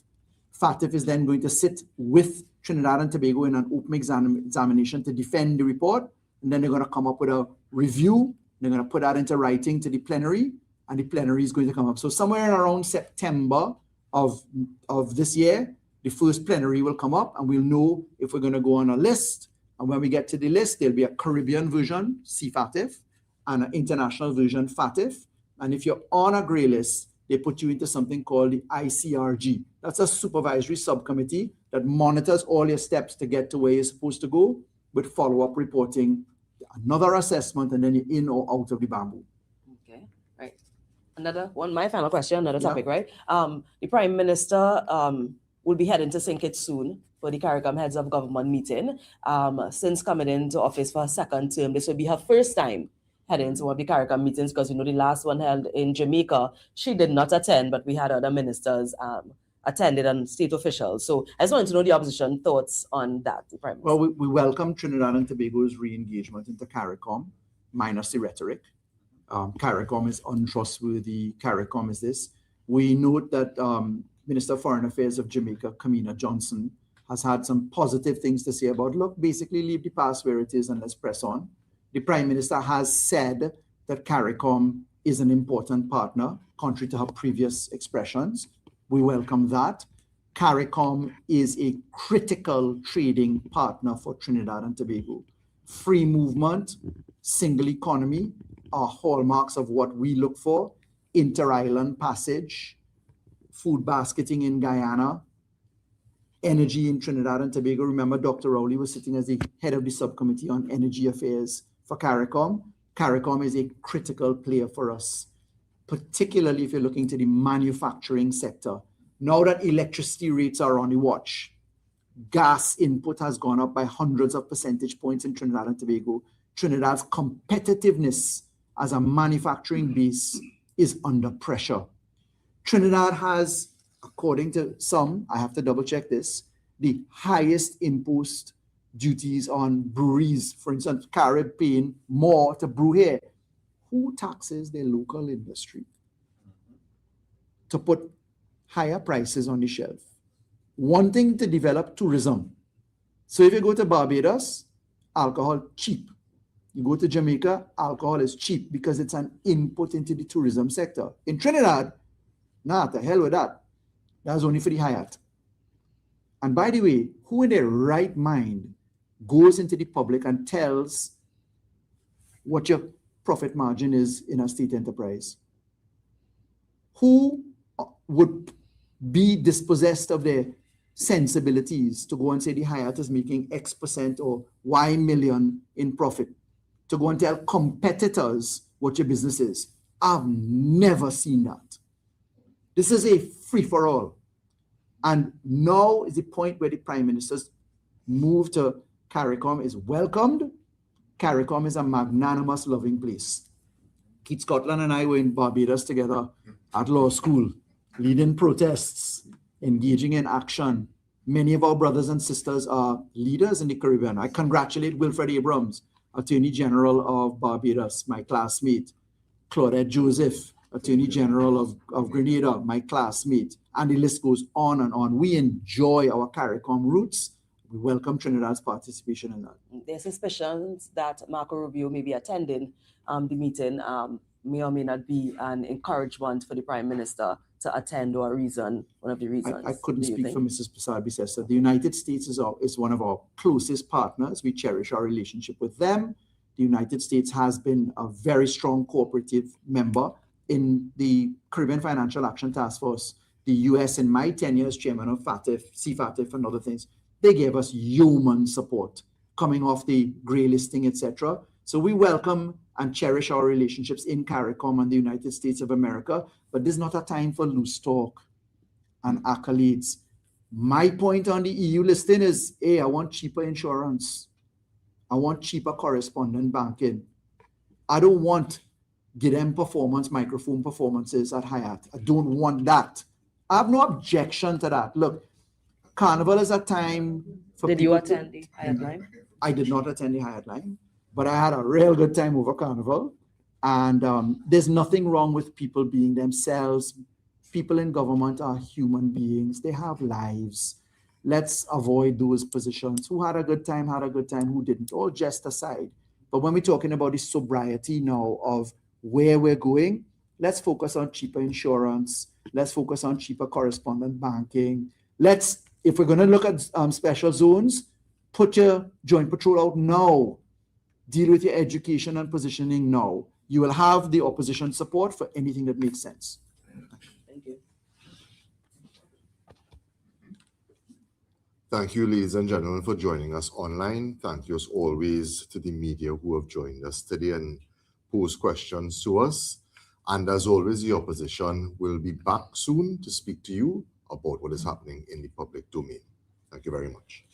FATF is then going to sit with Trinidad and Tobago in an open examination to defend the report. And then they're going to come up with a review. They're going to put that into writing to the plenary, and the plenary is going to come up. So somewhere around September of this year, the first plenary will come up, and we'll know if we're going to go on a list. And when we get to the list, there'll be a Caribbean version, CFATF, and an international version, FATF. And if you're on a grey list, they put you into something called the ICRG. That's a supervisory subcommittee that monitors all your steps to get to where you're supposed to go with follow-up reporting, another assessment, and then you're in or out of the bamboo. Okay, right. Another one, my final question, another topic, right? The Prime Minister will be heading to St. Kitts soon for the CARICOM Heads of Government meeting. Since coming into office for a second term, this will be her first time heading to one of the CARICOM meetings, because the last one held in Jamaica, she did not attend, but we had other ministers attended and state officials. So I just wanted to know the opposition thoughts on that. Well, we welcome Trinidad and Tobago's re-engagement into CARICOM, minus the rhetoric. CARICOM is untrustworthy. CARICOM is this. We note that Minister of Foreign Affairs of Jamaica, Kamina Johnson, has had some positive things to say about, look, basically leave the past where it is and let's press on. The Prime Minister has said that CARICOM is an important partner, contrary to her previous expressions. We welcome that. CARICOM is a critical trading partner for Trinidad and Tobago. Free movement, single economy are hallmarks of what we look for. Inter-island passage, food basketing in Guyana, energy in Trinidad and Tobago. Remember, Dr. Rowley was sitting as the head of the subcommittee on energy affairs for CARICOM. CARICOM is a critical player for us, particularly if you're looking to the manufacturing sector. Now that electricity rates are on the watch, gas input has gone up by hundreds of percentage points in Trinidad and Tobago. Trinidad's competitiveness as a manufacturing base is under pressure. Trinidad has, according to some, I have to double check this, the highest impost duties on breweries. For instance, Carib paying more to brew here. Who taxes their local industry to put higher prices on the shelf? Wanting to develop tourism. So if you go to Barbados, alcohol cheap. You go to Jamaica, alcohol is cheap because it's an input into the tourism sector. In Trinidad, nah, the hell with that. That's only for the Hyatt. And by the way, who in their right mind goes into the public and tells what your profit margin is in a state enterprise? Who would be dispossessed of their sensibilities to go and say the Hyatt is making X% or Y million in profit, to go and tell competitors what your business is? I've never seen that. This is a free-for-all. And now is the point where the Prime Minister's move to CARICOM is welcomed. CARICOM is a magnanimous, loving place. Keith Scotland and I were in Barbados together at law school, leading protests, engaging in action. Many of our brothers and sisters are leaders in the Caribbean. I congratulate Wilfred Abrams, Attorney General of Barbados, my classmate. Claudette Joseph, Attorney General of Grenada, my classmate. And the list goes on and on. We enjoy our CARICOM roots. We welcome Trinidad's participation in that. There's suspicions that Marco Rubio may be attending the meeting. May or may not be an encouragement for the Prime Minister to attend, or a reason, one of the reasons. I couldn't speak for Mrs. Prasad-Bissessar. The United States is one of our closest partners. We cherish our relationship with them. The United States has been a very strong cooperative member in the Caribbean Financial Action Task Force. The US, in my tenure as chairman of FATF, CFATF and other things, they gave us human support coming off the gray listing, etc. So we welcome and cherish our relationships in CARICOM and the United States of America, but this is not a time for loose talk and accolades. My point on the EU listing is, hey, I want cheaper insurance. I want cheaper correspondent banking. I don't want Gidem performance, microphone performances at Hyatt. I don't want that. I have no objection to that. Look, Carnival is a time for Did people you attend the Hyatt line? I did not attend the Hyatt line, but I had a real good time over Carnival. And there's nothing wrong with people being themselves. People in government are human beings. They have lives. Let's avoid those positions. Who had a good time, who didn't, all jest aside. But when we're talking about the sobriety now of where we're going, let's focus on cheaper insurance. Let's focus on cheaper correspondent banking. If we're going to look at special zones, put your joint patrol out now. Deal with your education and positioning now. You will have the opposition support for anything that makes sense. Thank you. Thank you, ladies and gentlemen, for joining us online. Thank you, as always, to the media who have joined us today and posed questions to us. And as always, the opposition will be back soon to speak to you about what is happening in the public domain. Thank you very much.